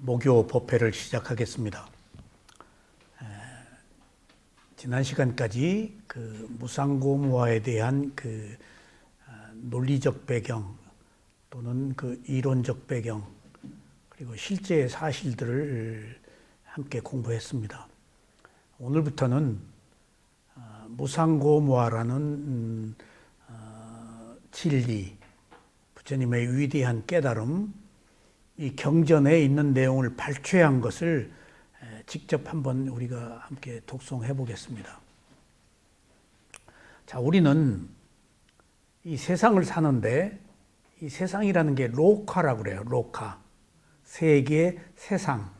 모교 법회를 시작하겠습니다. 지난 시간까지 그 무상고무화에 대한 그 논리적 배경 또는 그 이론적 배경 그리고 실제 사실들을 함께 공부했습니다. 오늘부터는 무상고무화라는 진리, 부처님의 위대한 깨달음, 이 경전에 있는 내용을 발췌한 것을 직접 한번 우리가 함께 독송해 보겠습니다. 자, 우리는 이 세상을 사는데 이 세상이라는 게 로카라고 그래요. 로카. 세계, 세상.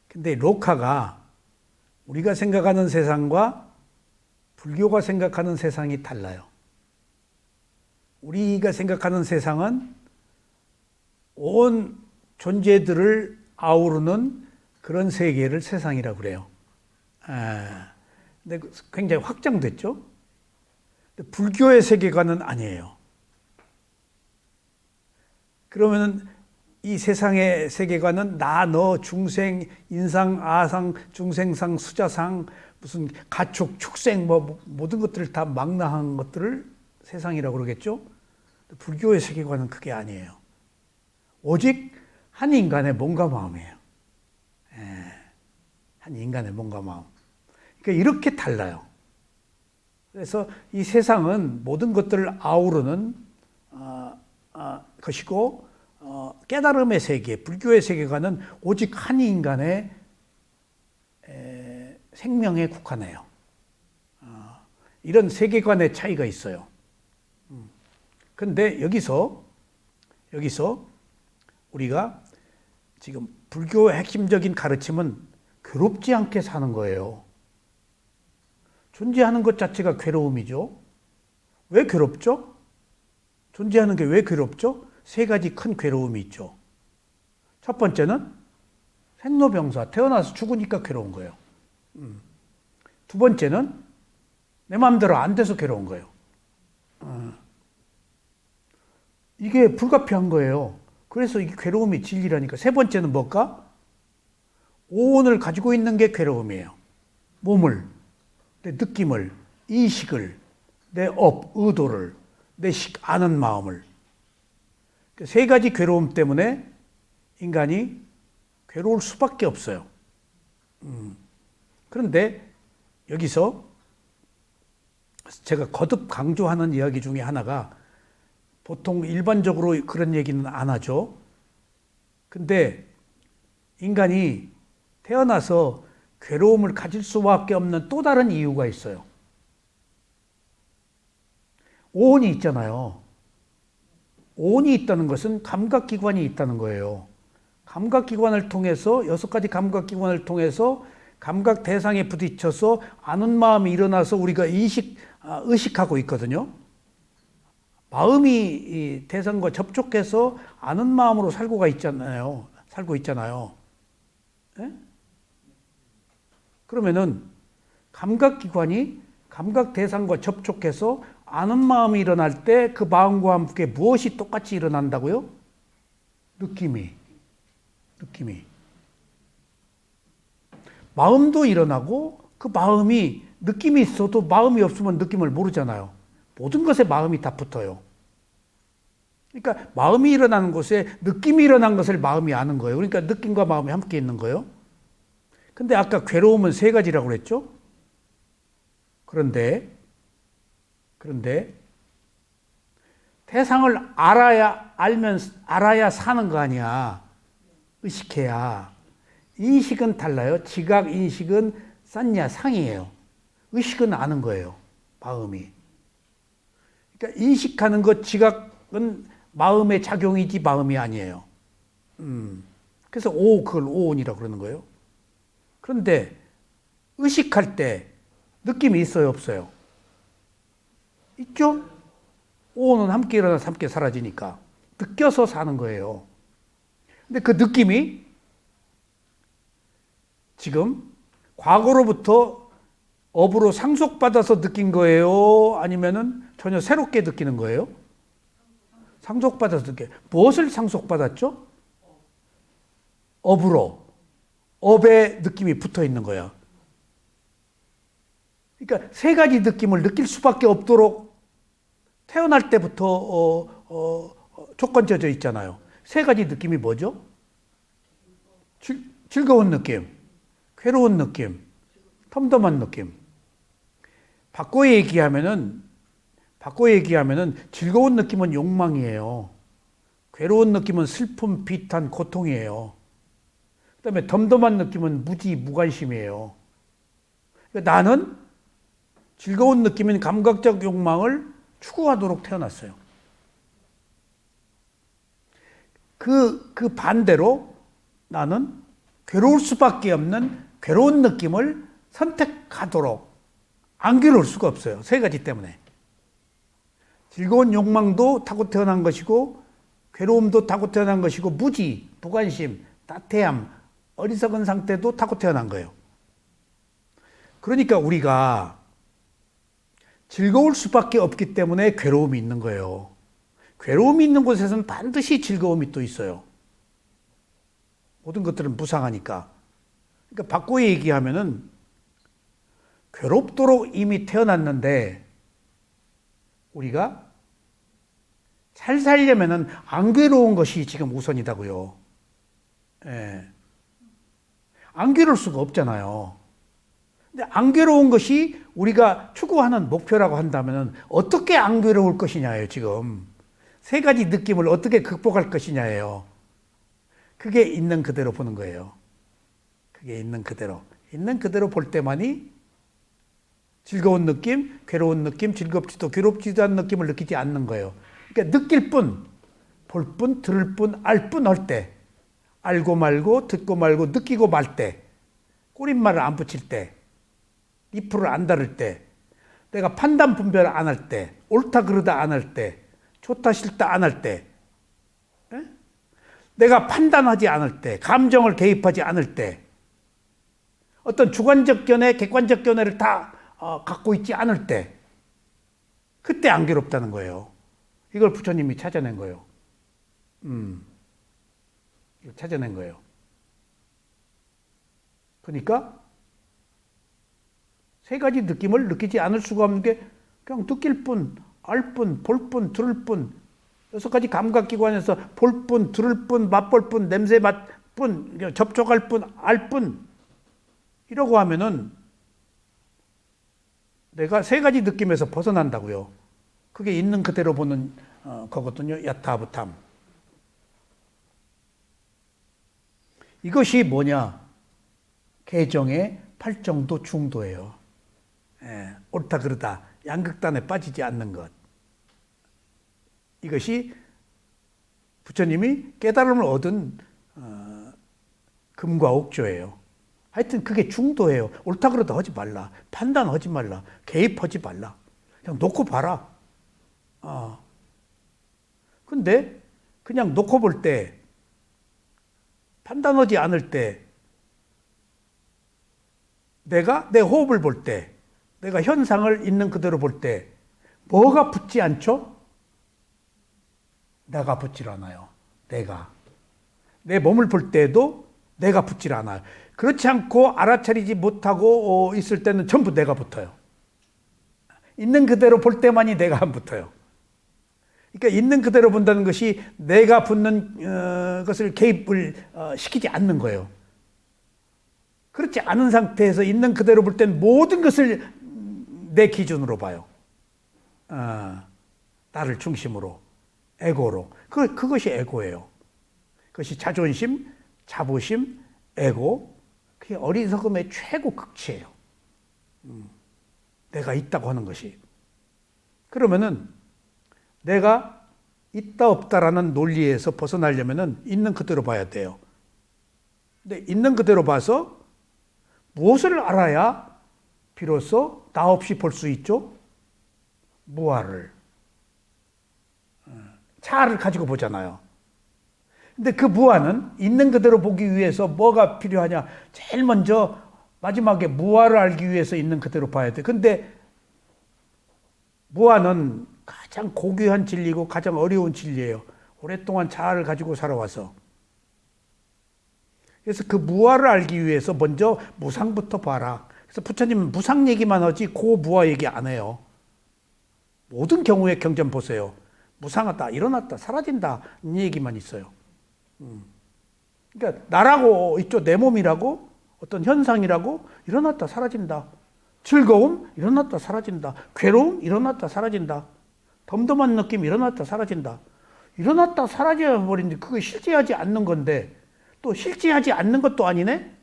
근데 로카가 우리가 생각하는 세상과 불교가 생각하는 세상이 달라요. 우리가 생각하는 세상은 온 존재들을 아우르는 그런 세계를 세상이라고 그래요. 근데 굉장히 확장됐죠? 근데 불교의 세계관은 아니에요. 그러면은 이 세상의 세계관은 나, 너, 중생, 인상, 아상, 중생상, 수자상, 무슨 가축, 축생, 모든 것들을 다 망라한 것들을 세상이라고 그러겠죠? 불교의 세계관은 그게 아니에요. 오직 한 인간의 몸과 마음이에요. 한 인간의 몸과 마음. 그러니까 이렇게 달라요. 그래서 이 세상은 모든 것들을 아우르는 것이고 깨달음의 세계, 불교의 세계관은 오직 한 인간의 생명에 국한해요. 이런 세계관의 차이가 있어요. 그런데 여기서 우리가 지금 불교의 핵심적인 가르침은 괴롭지 않게 사는 거예요. 존재하는 것 자체가 괴로움이죠. 왜 괴롭죠? 존재하는 게 왜 괴롭죠? 세 가지 큰 괴로움이 있죠. 첫 번째는 생로병사, 태어나서 죽으니까 괴로운 거예요. 두 번째는 내 마음대로 안 돼서 괴로운 거예요. 이게 불가피한 거예요. 그래서 이게 괴로움이 진리라니까. 세 번째는 뭘까? 오온을 가지고 있는 게 괴로움이에요. 몸을, 내 느낌을, 이식을, 내 의도를, 내 아는 마음을. 세 가지 괴로움 때문에 인간이 괴로울 수밖에 없어요. 그런데 여기서 제가 거듭 강조하는 이야기 중에 하나가 보통 일반적으로 그런 얘기는 안 하죠. 근데 인간이 태어나서 괴로움을 가질 수밖에 없는 또 다른 이유가 있어요. 오온이 있잖아요. 오온이 있다는 것은 감각기관이 있다는 거예요. 감각기관을 통해서 6가지 감각기관을 통해서 감각 대상에 부딪혀서 아는 마음이 일어나서 우리가 의식하고 있거든요. 마음이 이 대상과 접촉해서 아는 마음으로 살고 있잖아요. 네? 그러면은 감각기관이 감각 대상과 접촉해서 아는 마음이 일어날 때 그 마음과 함께 무엇이 똑같이 일어난다고요? 느낌이. 마음도 일어나고 그 마음이 느낌이 있어도 마음이 없으면 느낌을 모르잖아요. 모든 것에 마음이 다 붙어요. 그러니까 마음이 일어나는 곳에 느낌이 일어난 것을 마음이 아는 거예요. 그러니까 느낌과 마음이 함께 있는 거예요. 근데 아까 괴로움은 3가지라고 그랬죠? 그런데 대상을 알아야 사는 거 아니야. 의식해야. 인식은 달라요. 지각, 인식은 싼냐, 상이에요. 의식은 아는 거예요. 마음이. 그러니까 인식하는 것, 지각은 마음의 작용이지 마음이 아니에요. 그래서 그걸 오온이라고 그러는 거예요. 그런데 의식할 때 느낌이 있어요, 없어요? 있죠? 오온은 함께 일어나서 함께 사라지니까 느껴서 사는 거예요. 근데 그 느낌이 지금 과거로부터 업으로 상속받아서 느낀 거예요? 아니면은 전혀 새롭게 느끼는 거예요? 상속받아서 느껴요. 무엇을 상속받았죠? 업으로, 업의 느낌이 붙어 있는 거예요. 그러니까 세 가지 느낌을 느낄 수밖에 없도록 태어날 때부터 조건져져 있잖아요. 세 가지 느낌이 뭐죠? 즐거운 느낌, 괴로운 느낌, 덤덤한 느낌. 바꿔 얘기하면은 즐거운 느낌은 욕망이에요. 괴로운 느낌은 슬픔, 비탄, 고통이에요. 그다음에 덤덤한 느낌은 무지, 무관심이에요. 그러니까 나는 즐거운 느낌인 감각적 욕망을 추구하도록 태어났어요. 그 반대로 나는 괴로울 수밖에 없는 괴로운 느낌을 선택하도록 안 괴로울 수가 없어요. 세 가지 때문에. 즐거운 욕망도 타고 태어난 것이고 괴로움도 타고 태어난 것이고 무지, 무관심, 따태함, 어리석은 상태도 타고 태어난 거예요. 그러니까 우리가 즐거울 수밖에 없기 때문에 괴로움이 있는 거예요. 괴로움이 있는 곳에서는 반드시 즐거움이 또 있어요. 모든 것들은 무상하니까. 그러니까 바꿔 얘기하면은 괴롭도록 이미 태어났는데 우리가 잘 살려면은 안 괴로운 것이 지금 우선이다고요. 예. 안 괴로울 수가 없잖아요. 근데 안 괴로운 것이 우리가 추구하는 목표라고 한다면은 어떻게 안 괴로울 것이냐예요, 지금. 세 가지 느낌을 어떻게 극복할 것이냐예요. 그게 있는 그대로 보는 거예요. 그게 있는 그대로. 있는 그대로 볼 때만이 즐거운 느낌, 괴로운 느낌, 즐겁지도 괴롭지도 않은 느낌을 느끼지 않는 거예요. 그러니까 느낄 뿐, 볼 뿐, 들을 뿐, 알 뿐 할 때, 알고 말고, 듣고 말고, 느끼고 말 때, 꼬릿말을 안 붙일 때, 리프를 안 다룰 때, 내가 판단 분별 안 할 때, 옳다 그르다 안 할 때, 좋다 싫다 안 할 때, 에? 내가 판단하지 않을 때, 감정을 개입하지 않을 때, 어떤 주관적 견해, 객관적 견해를 다 갖고 있지 않을 때, 그때 안 괴롭다는 거예요. 이걸 부처님이 찾아낸 거예요. 이걸 찾아낸 거예요. 그러니까 세 가지 느낌을 느끼지 않을 수가 없는 게 그냥 느낄 뿐, 알 뿐, 볼 뿐, 들을 뿐, 6가지 감각기관에서 볼 뿐, 들을 뿐, 맛볼 뿐, 냄새 맡 뿐, 접촉할 뿐, 알 뿐, 이러고 하면은 내가 세 가지 느낌에서 벗어난다고요. 그게 있는 그대로 보는 거거든요. 야타부탐. 이것이 뭐냐? 개정의 팔정도 중도예요. 예, 옳다 그르다 양극단에 빠지지 않는 것. 이것이 부처님이 깨달음을 얻은 금과 옥조예요. 하여튼 그게 중도예요. 옳다 그르다 하지 말라. 판단하지 말라. 개입하지 말라. 그냥 놓고 봐라. 근데 그냥 놓고 볼 때, 판단하지 않을 때, 내가 내 호흡을 볼 때, 내가 현상을 있는 그대로 볼 때, 뭐가 붙지 않죠? 내가 붙질 않아요. 내가. 내 몸을 볼 때도 내가 붙질 않아요. 그렇지 않고 알아차리지 못하고 있을 때는 전부 내가 붙어요. 있는 그대로 볼 때만이 내가 안 붙어요. 그러니까 있는 그대로 본다는 것이 내가 붙는 것을 개입을 시키지 않는 거예요. 그렇지 않은 상태에서 있는 그대로 볼 때는 모든 것을 내 기준으로 봐요. 나를 중심으로, 에고로. 그것이 에고예요. 그것이 자존심, 자부심, 에고. 그게 어리석음의 최고 극치예요. 내가 있다고 하는 것이. 그러면은 내가 있다 없다라는 논리에서 벗어나려면은 있는 그대로 봐야 돼요. 근데 있는 그대로 봐서 무엇을 알아야 비로소 나 없이 볼 수 있죠? 무아를. 차를 가지고 보잖아요. 근데 그 무아는 있는 그대로 보기 위해서 뭐가 필요하냐? 제일 먼저 마지막에 무아를 알기 위해서 있는 그대로 봐야 돼. 근데 무아는 가장 고귀한 진리고 가장 어려운 진리예요. 오랫동안 차를 가지고 살아와서. 그래서 그 무아를 알기 위해서 먼저 무상부터 봐라. 그래서 부처님은 무상 얘기만 하지 고무아 얘기 안 해요. 모든 경우의 경전 보세요. 무상하다, 일어났다, 사라진다 이 얘기만 있어요. 그러니까 나라고 있죠. 내 몸이라고 어떤 현상이라고 일어났다 사라진다. 즐거움 일어났다 사라진다. 괴로움 일어났다 사라진다. 덤덤한 느낌 일어났다 사라진다. 일어났다 사라져 버린데 그게 실제하지 않는 건데 또 실제하지 않는 것도 아니네?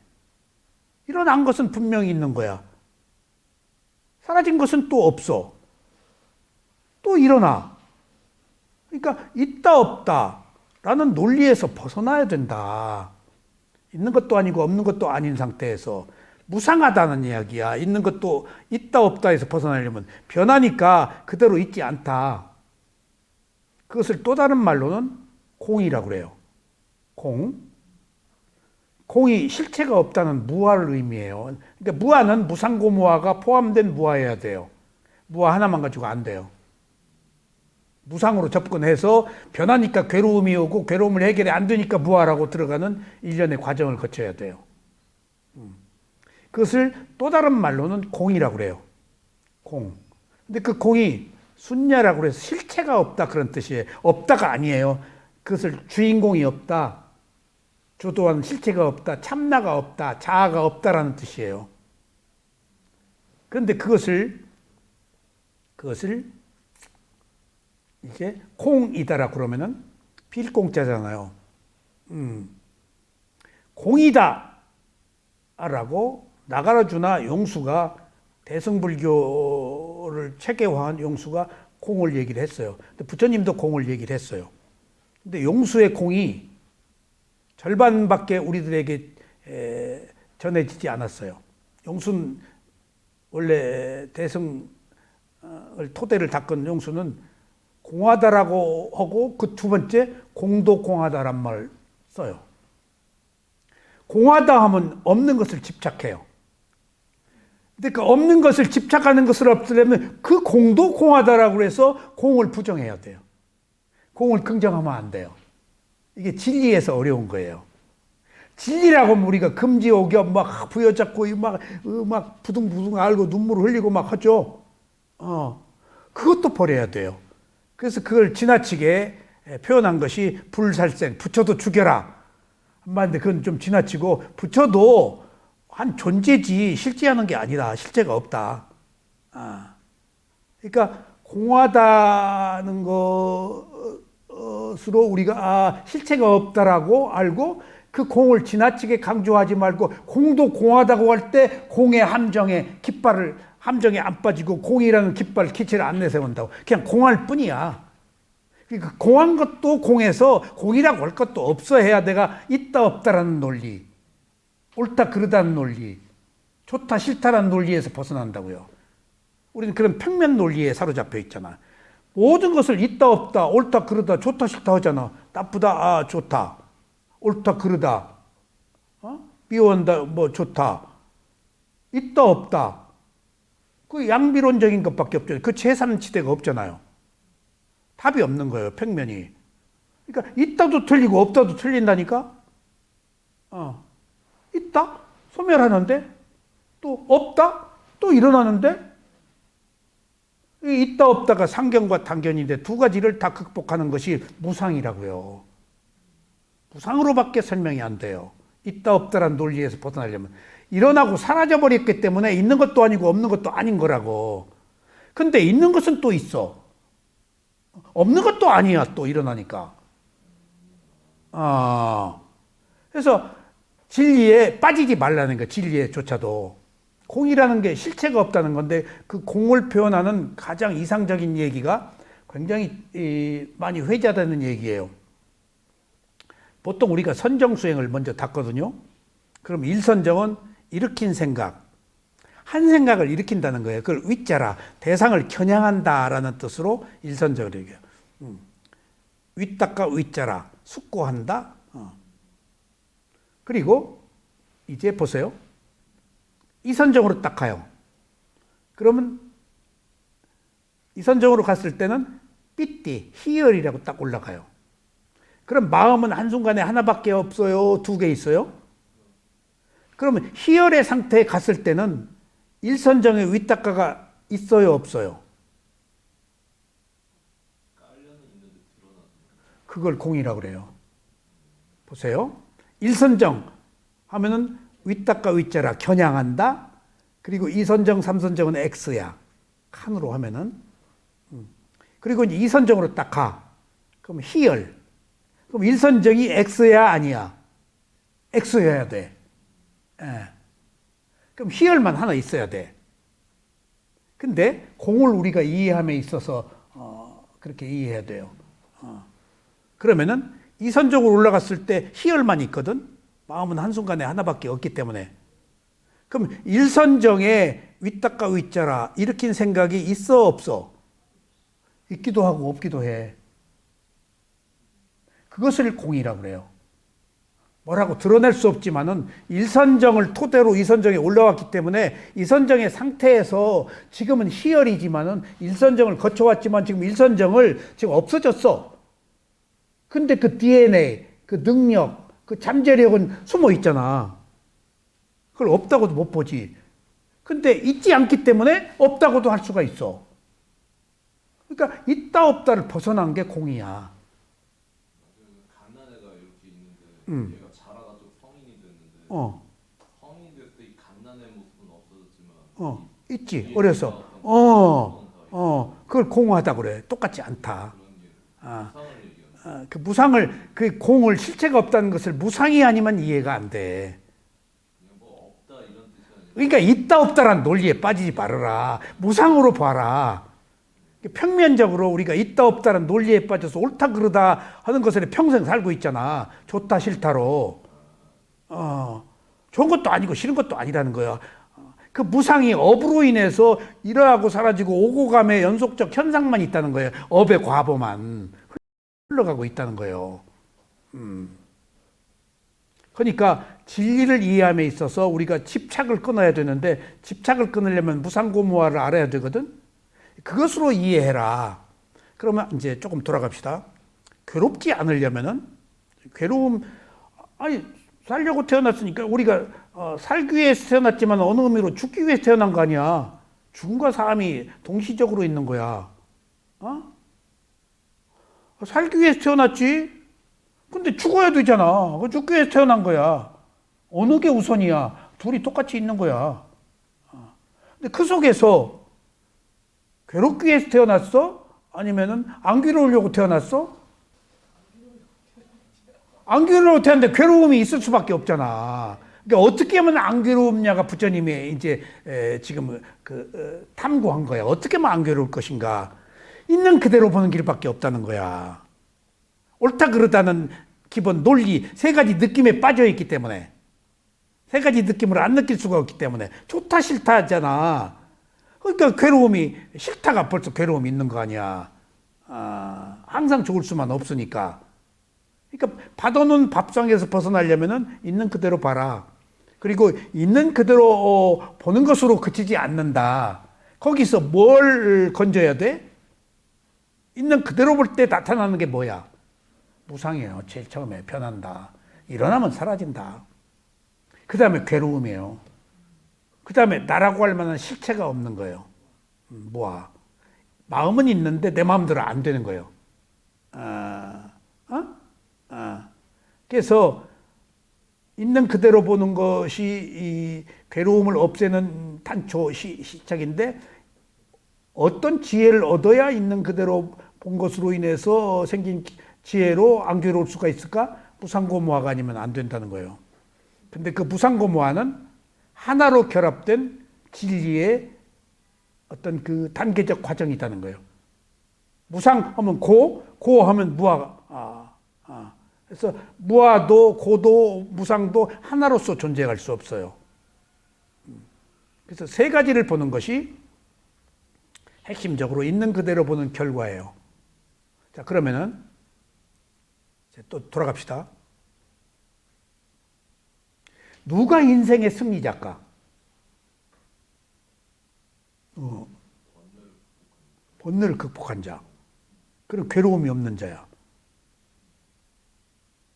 일어난 것은 분명히 있는 거야. 사라진 것은 또 없어. 또 일어나. 그러니까 있다 없다 라는 논리에서 벗어나야 된다. 있는 것도 아니고 없는 것도 아닌 상태에서 무상하다는 이야기야. 있는 것도 있다 없다에서 벗어나려면 변하니까 그대로 있지 않다. 그것을 또 다른 말로는 공이라고 그래요. 공이 실체가 없다는 무아를 의미해요. 그러니까 무아는 무상고무아가 포함된 무아여야 돼요. 무아 하나만 가지고 안 돼요. 무상으로 접근해서 변하니까 괴로움이 오고 괴로움을 해결이 안 되니까 무아라고 들어가는 일련의 과정을 거쳐야 돼요. 그것을 또 다른 말로는 공이라고 그래요. 공. 근데 그 공이 순야라고 해서 실체가 없다 그런 뜻이에요. 없다가 아니에요. 그것을 주인공이 없다. 주도하는 실체가 없다. 참나가 없다. 자아가 없다라는 뜻이에요. 그런데 그것을 이제 공이다라 그러면은 필공자잖아요. 공이다 라고 나가라주나 용수가 대승불교를 체계화한 용수가 공을 얘기를 했어요. 근데 부처님도 공을 얘기를 했어요. 근데 용수의 공이 절반밖에 우리들에게 전해지지 않았어요. 용수는 원래 대승을 토대를 닦은 용수는 공하다라고 하고 그 두 번째 공도 공하다란 말 써요. 공하다 하면 없는 것을 집착해요. 근데 그 없는 것을 집착하는 것을 없애려면 그 공도 공하다라고 해서 공을 부정해야 돼요. 공을 긍정하면 안 돼요. 이게 진리에서 어려운 거예요. 진리라고 하면 우리가 금지옥염 막 부여잡고 막 부둥부둥 알고 눈물 흘리고 막 하죠. 그것도 버려야 돼요. 그래서 그걸 지나치게 표현한 것이 불살생, 부처도 죽여라. 한마디인데 그건 좀 지나치고 부처도 한 존재지 실제하는 게 아니다. 실제가 없다. 그러니까 공하다는 것으로 우리가 실체가 없다라고 알고 그 공을 지나치게 강조하지 말고 공도 공하다고 할 때 공의 함정에 함정에 안 빠지고 공이라는 깃발 기체를 안 내세운다고. 그냥 공할 뿐이야. 그러니까 공한 것도 공에서 공이라고 할 것도 없어 해야 내가 있다 없다라는 논리, 옳다 그르다는 논리, 좋다 싫다라는 논리에서 벗어난다고요. 우리는 그런 평면 논리에 사로잡혀 있잖아. 모든 것을 있다 없다, 옳다 그르다, 좋다 싫다 하잖아. 나쁘다, 좋다. 옳다 그르다. 미워한다, 좋다. 있다 없다. 그 양비론적인 것밖에 없죠. 그 제3지대가 없잖아요. 답이 없는 거예요, 평면이. 그러니까 있다도 틀리고 없다도 틀린다니까. 있다? 소멸하는데? 또 없다? 또 일어나는데? 있다 없다가 상견과 단견인데 두 가지를 다 극복하는 것이 무상이라고요. 무상으로밖에 설명이 안 돼요. 있다 없다라는 논리에서 벗어나려면. 일어나고 사라져버렸기 때문에 있는 것도 아니고 없는 것도 아닌 거라고. 근데 있는 것은 또 있어. 없는 것도 아니야, 또 일어나니까. 그래서 진리에 빠지지 말라는 거야, 진리에조차도. 공이라는 게 실체가 없다는 건데 그 공을 표현하는 가장 이상적인 얘기가 굉장히 많이 회자되는 얘기예요. 보통 우리가 선정수행을 먼저 닦거든요. 그럼 일선정은 일으킨 생각, 한 생각을 일으킨다는 거예요. 그걸 윗자라, 대상을 겨냥한다라는 뜻으로 일선정을 얘기해요. 윗닦아 윗자라, 숙고한다. 그리고 이제 보세요. 이선정으로 딱 가요. 그러면 이선정으로 갔을 때는 삐띠, 희열이라고 딱 올라가요. 그럼 마음은 한순간에 하나밖에 없어요? 두 개 있어요? 그러면 희열의 상태에 갔을 때는 일선정의 윗닦아가 있어요, 없어요? 그걸 공이라고 그래요. 보세요. 일선정 하면은 윗닦아 윗자라 겨냥한다. 그리고 이선정, 삼선정은 X야. 칸으로 하면은. 그리고 이제 이선정으로 딱 가. 그럼 희열. 그럼 일선정이 X야, 아니야? X여야 돼. 예. 그럼 희열만 하나 있어야 돼. 근데 공을 우리가 이해함에 있어서 그렇게 이해해야 돼요. 그러면은 이선정으로 올라갔을 때 희열만 있거든. 마음은 한순간에 하나밖에 없기 때문에. 그럼 일선정에 윗닦아 윗자라 일으킨 생각이 있어, 없어? 있기도 하고 없기도 해. 그것을 공이라고 그래요. 뭐라고 드러낼 수 없지만은 일선정을 토대로 이선정에 올라왔기 때문에 이선정의 상태에서 지금은 희열이지만은 일선정을 거쳐왔지만 지금 일선정을 지금 없어졌어. 근데 그 DNA, 그 능력, 그 잠재력은 숨어 있잖아. 그걸 없다고도 못 보지. 근데 있지 않기 때문에 없다고도 할 수가 있어. 그러니까 있다 없다를 벗어난 게 공이야. 갓난 애가 이렇게 있는데 얘가 자라가지고 성인이 됐는데 성인이 됐을 때 이 갓난의 모습은 없어졌지만 있지. 어려서. 그걸 공하다고 그래. 똑같지 않다. 그 무상을, 그 공을 실체가 없다는 것을 무상이 아니면 이해가 안 돼. 뭐 없다 이런 뜻이 아니라. 그러니까 있다 없다란 논리에 빠지지 말아라. 무상으로 봐라. 평면적으로 우리가 있다 없다는 논리에 빠져서 옳다 그르다 하는 것을 평생 살고 있잖아. 좋다 싫다로. 좋은 것도 아니고 싫은 것도 아니라는 거야. 그 무상이 업으로 인해서 일어나고 사라지고 오고 감의 연속적 현상만 있다는 거예요. 업의 과보만 흘러가고 있다는 거예요. 그러니까 진리를 이해함에 있어서 우리가 집착을 끊어야 되는데 집착을 끊으려면 무상고무화를 알아야 되거든. 그것으로 이해해라. 그러면 이제 조금 돌아갑시다. 괴롭지 않으려면은 괴로움, 아니 살려고 태어났으니까 우리가 살기 위해서 태어났지만 어느 의미로 죽기 위해서 태어난 거 아니야. 죽음과 삶이 동시적으로 있는 거야. 살기 위해서 태어났지. 근데 죽어야 되잖아. 죽기 위해서 태어난 거야. 어느 게 우선이야? 둘이 똑같이 있는 거야. 근데 그 속에서 괴롭기 위해서 태어났어? 아니면은 안 괴로우려고 태어났어? 안 괴로우려고 태어났는데 괴로움이 있을 수밖에 없잖아. 그러니까 어떻게 하면 안 괴롭냐가 부처님이 이제 지금 탐구한 거야. 어떻게 하면 안 괴로울 것인가? 있는 그대로 보는 길밖에 없다는 거야. 옳다 그르다는 기본 논리 세 가지 느낌에 빠져 있기 때문에, 세 가지 느낌을 안 느낄 수가 없기 때문에 좋다 싫다잖아. 그러니까 괴로움이 싫다가 벌써 괴로움이 있는 거 아니야. 항상 좋을 수만 없으니까. 그러니까 받아놓은 밥상에서 벗어나려면은 있는 그대로 봐라. 그리고 있는 그대로 보는 것으로 그치지 않는다. 거기서 뭘 건져야 돼? 있는 그대로 볼 때 나타나는 게 뭐야? 무상이에요. 제일 처음에 변한다. 일어나면 사라진다. 그 다음에 괴로움이에요. 그 다음에 나라고 할 만한 실체가 없는 거예요. 뭐야? 마음은 있는데 내 마음대로 안 되는 거예요. 그래서 있는 그대로 보는 것이 이 괴로움을 없애는 단초 시작인데, 어떤 지혜를 얻어야 있는 그대로 본 것으로 인해서 생긴 지혜로 안 괴로울 수가 있을까? 무상고무화가 아니면 안 된다는 거예요. 근데 그 무상고무화는 하나로 결합된 진리의 어떤 그 단계적 과정이 있다는 거예요. 무상하면 고하면 무아. 그래서 무아도 고도 무상도 하나로서 존재할 수 없어요. 그래서 세 가지를 보는 것이 핵심적으로 있는 그대로 보는 결과예요. 자, 그러면은 또 돌아갑시다. 누가 인생의 승리자일까? 번뇌를 극복한 자. 그런 괴로움이 없는 자야.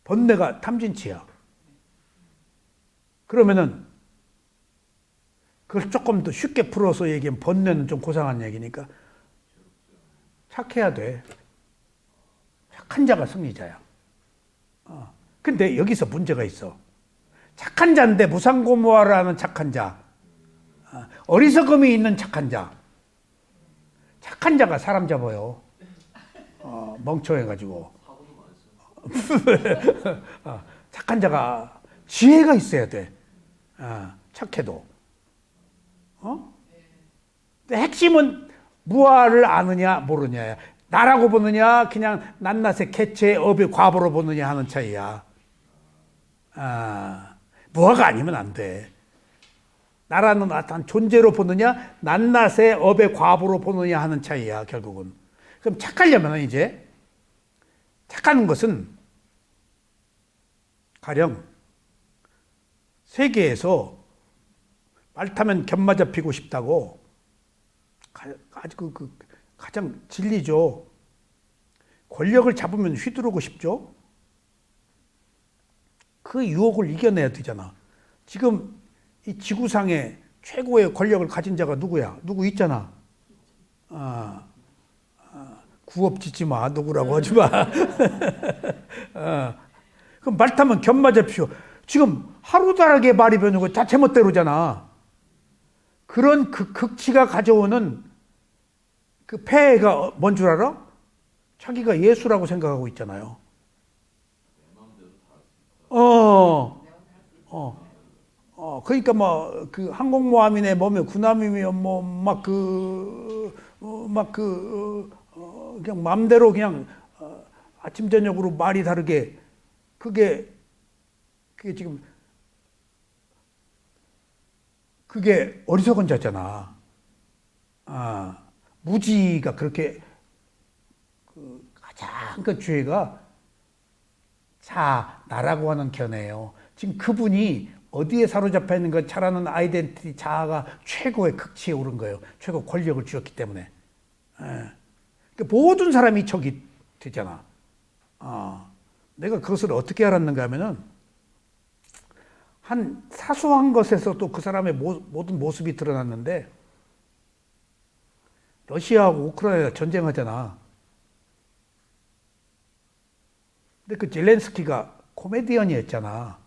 번뇌가 탐진치야. 그러면은 그걸 조금 더 쉽게 풀어서 얘기하면 번뇌는 좀 고상한 얘기니까 착해야 돼. 착한 자가 승리자야. 근데 여기서 문제가 있어. 착한 자인데 무상고무화를 하는 착한 자, 어리석음이 있는 착한 자. 착한 자가 사람 잡아요. 멍청해가지고. 착한 자가 지혜가 있어야 돼. 착해도. 근데 핵심은 무아를 아느냐 모르냐야. 나라고 보느냐 그냥 낱낱의 개체의 업의 과보로 보느냐 하는 차이야. 무아가 아니면 안 돼. 나라는 어떤 존재로 보느냐 낱낱의 업의 과보로 보느냐 하는 차이야 결국은. 그럼 착하려면 이제 착하는 것은 가령 세계에서 말 타면 견마자 피고 싶다고 아주 가장 진리죠. 권력을 잡으면 휘두르고 싶죠. 그 유혹을 이겨내야 되잖아. 지금 이 지구상에 최고의 권력을 가진 자가 누구야? 누구 있잖아. 구업 짓지 마. 누구라고 하지 마. 그럼 말 타면 견마자 피워. 지금 하루다르게 말이 변하고 다 제멋대로잖아. 그런 그 극치가 가져오는 그 폐해가 뭔 줄 알아? 자기가 예수라고 생각하고 있잖아요. 그러니까 뭐 그 항공모함이네 뭐면 군함이면 뭐 그냥 마음대로 그냥 아침 저녁으로 말이 다르게 그게 지금 그게 어리석은 자잖아. 무지가 그렇게 가장 큰 죄가 나라고 하는 견해예요. 지금 그분이 어디에 사로잡혀 있는 것 자라는 아이덴티티 자아가 최고의 극치에 오른 거예요. 최고 권력을 쥐었기 때문에. 그러니까 모든 사람이 적이 되잖아. 내가 그것을 어떻게 알았는가 하면은 한 사소한 것에서도 그 사람의 모든 모습이 드러났는데 러시아하고 우크라이나가 전쟁하잖아. 근데 그 젤렌스키가 코미디언이었잖아.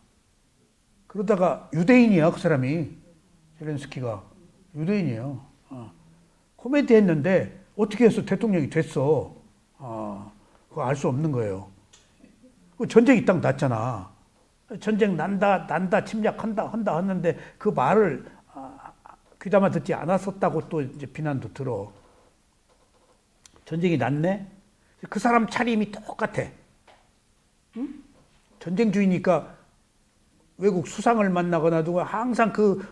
그러다가 유대인이야, 그 사람이. 젤렌스키가. 유대인이에요. 코미디 했는데 어떻게 해서 대통령이 됐어. 그거 알 수 없는 거예요. 그 전쟁이 딱 났잖아. 전쟁 난다, 침략한다, 했는데 그 말을 귀담아 듣지 않았었다고 또 이제 비난도 들어. 전쟁이 났네? 그 사람 차림이 똑같아. 응? 전쟁주의니까 외국 수상을 만나거나 누가 항상 그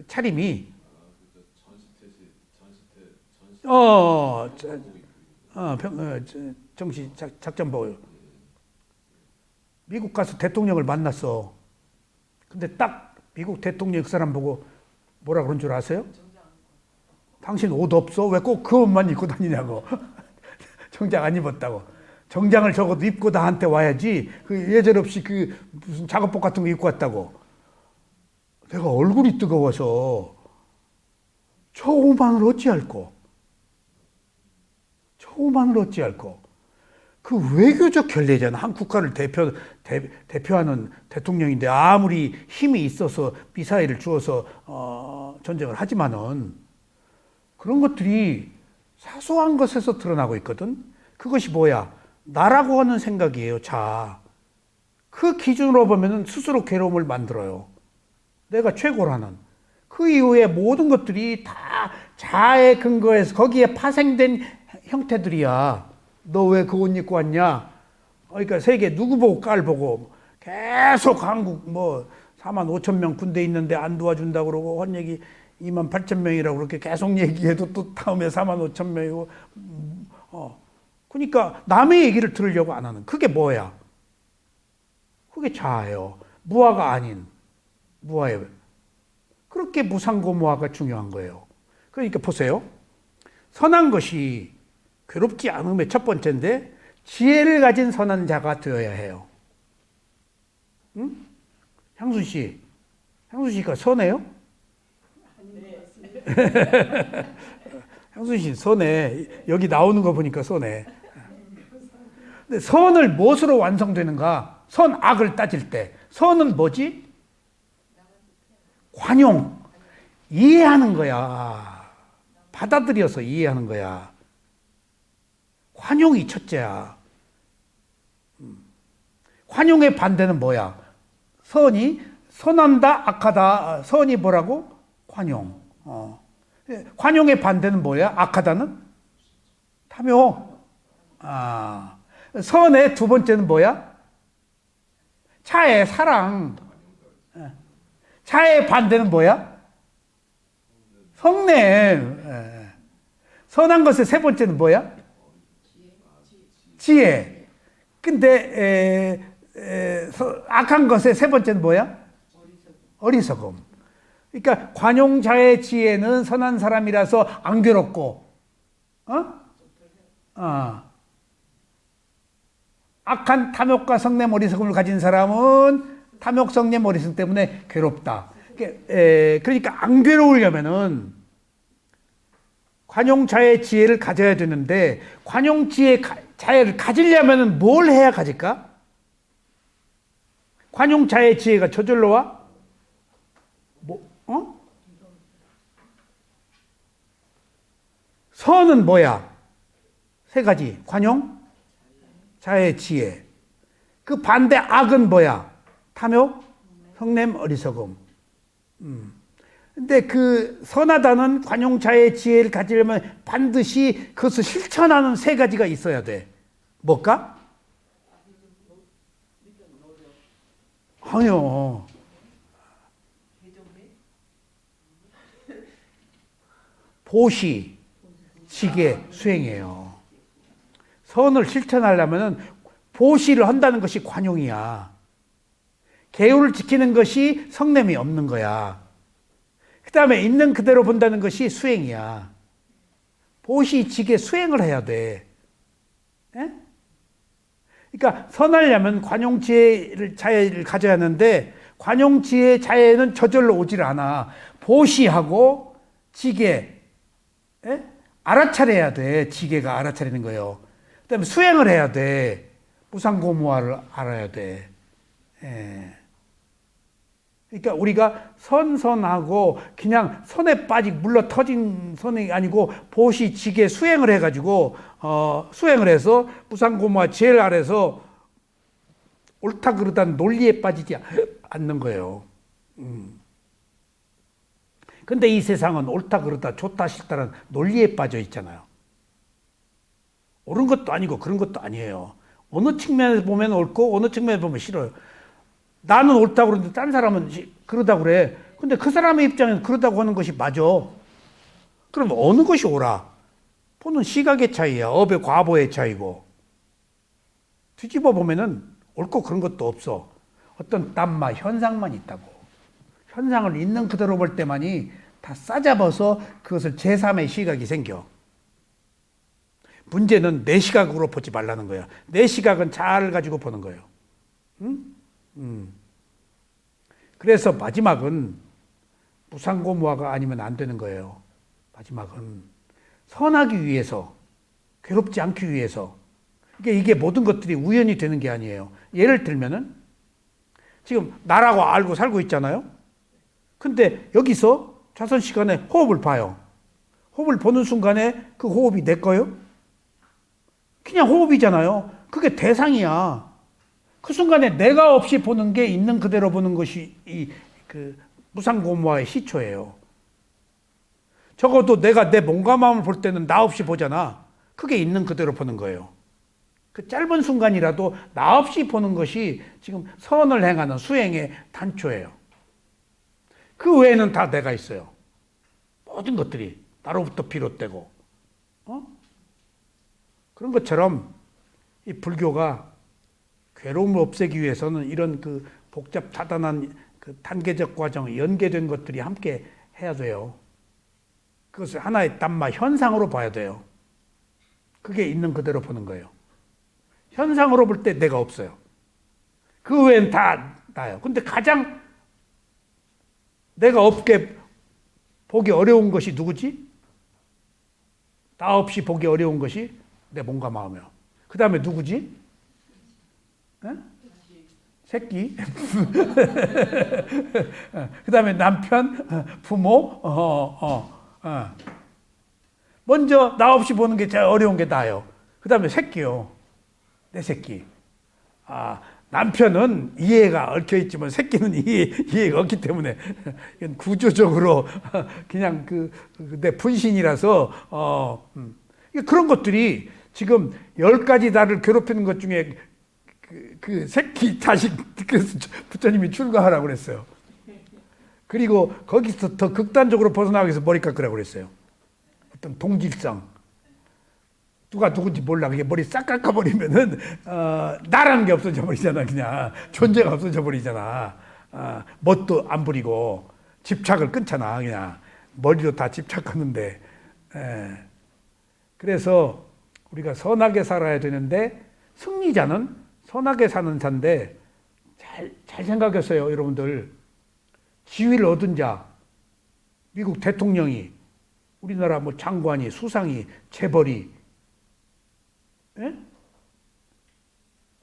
차림이 정시 작전보요. 미국 가서 대통령을 만났어. 근데 딱 미국 대통령 그 사람 보고 뭐라 그런 줄 아세요? 당신 옷 없어? 왜 꼭 그 옷만 입고 다니냐고. 정장 안 입었다고. 정장을 적어도 입고 나한테 와야지. 그 예절없이 그 무슨 작업복 같은 거 입고 왔다고. 내가 얼굴이 뜨거워서 저 오만을 어찌할꼬. 저 오만을 어찌할꼬. 그 외교적 결례잖아. 한 국가를 대표하는 대통령인데 아무리 힘이 있어서 미사일을 주어서 전쟁을 하지만은 그런 것들이 사소한 것에서 드러나고 있거든. 그것이 뭐야? 나라고 하는 생각이에요. 그 기준으로 보면은 스스로 괴로움을 만들어요. 내가 최고라는. 그 이후에 모든 것들이 다 자아의 근거에서 거기에 파생된 형태들이야. 너 왜 그 옷 입고 왔냐? 그러니까 세계 누구 보고 깔 보고 계속 한국 4만 5천 명 군대 있는데 안 도와준다고 그러고 한 얘기 2만 8천 명이라고 그렇게 계속 얘기해도 또 다음에 4만 5천 명이고 그러니까 남의 얘기를 들으려고 안 하는 그게 뭐야? 그게 자아예요. 무아가 아닌 무아예요. 그렇게 무상고무아가 중요한 거예요. 그러니까 보세요. 선한 것이 괴롭지 않음의 첫 번째인데 지혜를 가진 선한 자가 되어야 해요. 응? 향순 씨, 향수 씨가 선해요? 향수 씨 선해. 여기 나오는 거 보니까 선해. 근데 선을 무엇으로 완성되는가? 선악을 따질 때 선은 뭐지? 관용. 이해하는 거야. 받아들여서 이해하는 거야. 관용이 첫째야. 관용의 반대는 뭐야? 선이 선한다, 악하다. 선이 뭐라고? 관용. 관용의 반대는 뭐야? 악하다는? 탐욕. 선의 두 번째는 뭐야? 차의 사랑. 차의 반대는 뭐야? 성냄. 선한 것의 세 번째는 뭐야? 지혜. 근데 악한 것의 세 번째는 뭐야? 어리석음. 그러니까 관용자의 지혜는 선한 사람이라서 안 괴롭고, 악한 탐욕과 성냄 어리석음을 가진 사람은 탐욕 성냄 어리석음 때문에 괴롭다. 그러니까 안 괴로우려면은 관용자의 지혜를 가져야 되는데, 관용지의 자애를 가지려면은 뭘 해야 가질까? 관용자의 지혜가 저절로 와? 선은 뭐야? 세 가지. 관용, 자의 지혜. 그 반대 악은 뭐야? 탐욕, 성냄, 어리석음. 근데 그 선하다는 관용자의 지혜를 가지려면 반드시 그것을 실천하는 세 가지가 있어야 돼. 뭘까? 아니요. 보시, 지계, 수행이에요. 선을 실천하려면 보시를 한다는 것이 관용이야. 계율을 지키는 것이 성냄이 없는 거야. 그 다음에 있는 그대로 본다는 것이 수행이야. 보시, 지계, 수행을 해야 돼. 에? 그러니까 선하려면 관용지혜를 자애를 가져야 하는데, 관용지혜 자애는 저절로 오질 않아. 보시하고 지계, 알아차려야 돼. 지계가 알아차리는 거예요. 그 다음에 수행을 해야 돼. 무상고무화를 알아야 돼. 그러니까 우리가 선하고 그냥 선에 물러 터진 선이 아니고 보시, 지계, 수행을 해가지고 수행을 해서 무상고무화 제일 아래서 옳다 그르다는 논리에 빠지지 않는 거예요. 근데 이 세상은 옳다 그르다 좋다 싫다는 논리에 빠져 있잖아요. 옳은 것도 아니고 그런 것도 아니에요. 어느 측면에서 보면 옳고 어느 측면에서 보면 싫어요. 나는 옳다고 그러는데 딴 사람은 그러다고 그래. 근데 그 사람의 입장에서 그러다고 하는 것이 맞아. 그럼 어느 것이 옳아? 보는 시각의 차이야. 업의 과보의 차이고. 뒤집어 보면은 옳고 그런 것도 없어. 어떤 땀마 현상만 있다고. 현상을 있는 그대로 볼 때만이 다 싸잡아서 그것을 제3의 시각이 생겨. 문제는 내 시각으로 보지 말라는 거야. 내 시각은 잘 가지고 보는 거예요. 그래서 마지막은 무상고무화가 아니면 안 되는 거예요. 마지막은 선하기 위해서, 괴롭지 않기 위해서. 그러니까 이게 모든 것들이 우연히 되는 게 아니에요. 예를 들면은 지금 나라고 알고 살고 있잖아요. 근데 여기서 자선 시간에 호흡을 봐요. 호흡을 보는 순간에 그 호흡이 내 거요? 그냥 호흡이잖아요. 그게 대상이야. 그 순간에 내가 없이 보는 게 있는 그대로 보는 것이 그 무상고무화의 시초예요. 적어도 내가 내 몸과 마음을 볼 때는 나 없이 보잖아. 그게 있는 그대로 보는 거예요. 그 짧은 순간이라도 나 없이 보는 것이 지금 선을 행하는 수행의 단초예요. 그 외에는 다 내가 있어요. 모든 것들이 나로부터 비롯되고, 그런 것처럼 이 불교가 괴로움을 없애기 위해서는 이런 그 복잡 다단한 그 단계적 과정, 연계된 것들이 함께 해야 돼요. 그것을 하나의 땀마 현상으로 봐야 돼요. 그게 있는 그대로 보는 거예요. 현상으로 볼 때 내가 없어요. 그 외엔 다 나요. 근데 가장 내가 없게 보기 어려운 것이 누구지? 나 없이 보기 어려운 것이 내 몸과 마음이요. 그 다음에 누구지? 에? 새끼. 그 다음에 남편, 부모. 먼저 나 없이 보는 게 제일 어려운 게 나요. 그 다음에 새끼요. 내 새끼. 남편은 이해가 얽혀있지만 새끼는 이해가 없기 때문에 이건 구조적으로 그냥 내 분신이라서 그런 것들이 지금 10가지 나를 괴롭히는 것 중에 그 새끼 자식, 그래서 부처님이 출가하라고 그랬어요. 그리고 거기서 더 극단적으로 벗어나기 위해서 머리 깎으라고 그랬어요. 어떤 동질성. 누가 누군지 몰라. 그게 머리 싹 깎아버리면은, 나라는 게 없어져 버리잖아, 그냥. 존재가 없어져 버리잖아. 멋도 안 부리고, 집착을 끊잖아, 그냥. 머리로 다 집착하는데. 그래서 우리가 선하게 살아야 되는데, 승리자는 선하게 사는 자인데, 잘 생각했어요, 여러분들. 지위를 얻은 자, 미국 대통령이, 우리나라 뭐 장관이, 수상이, 재벌이, 예?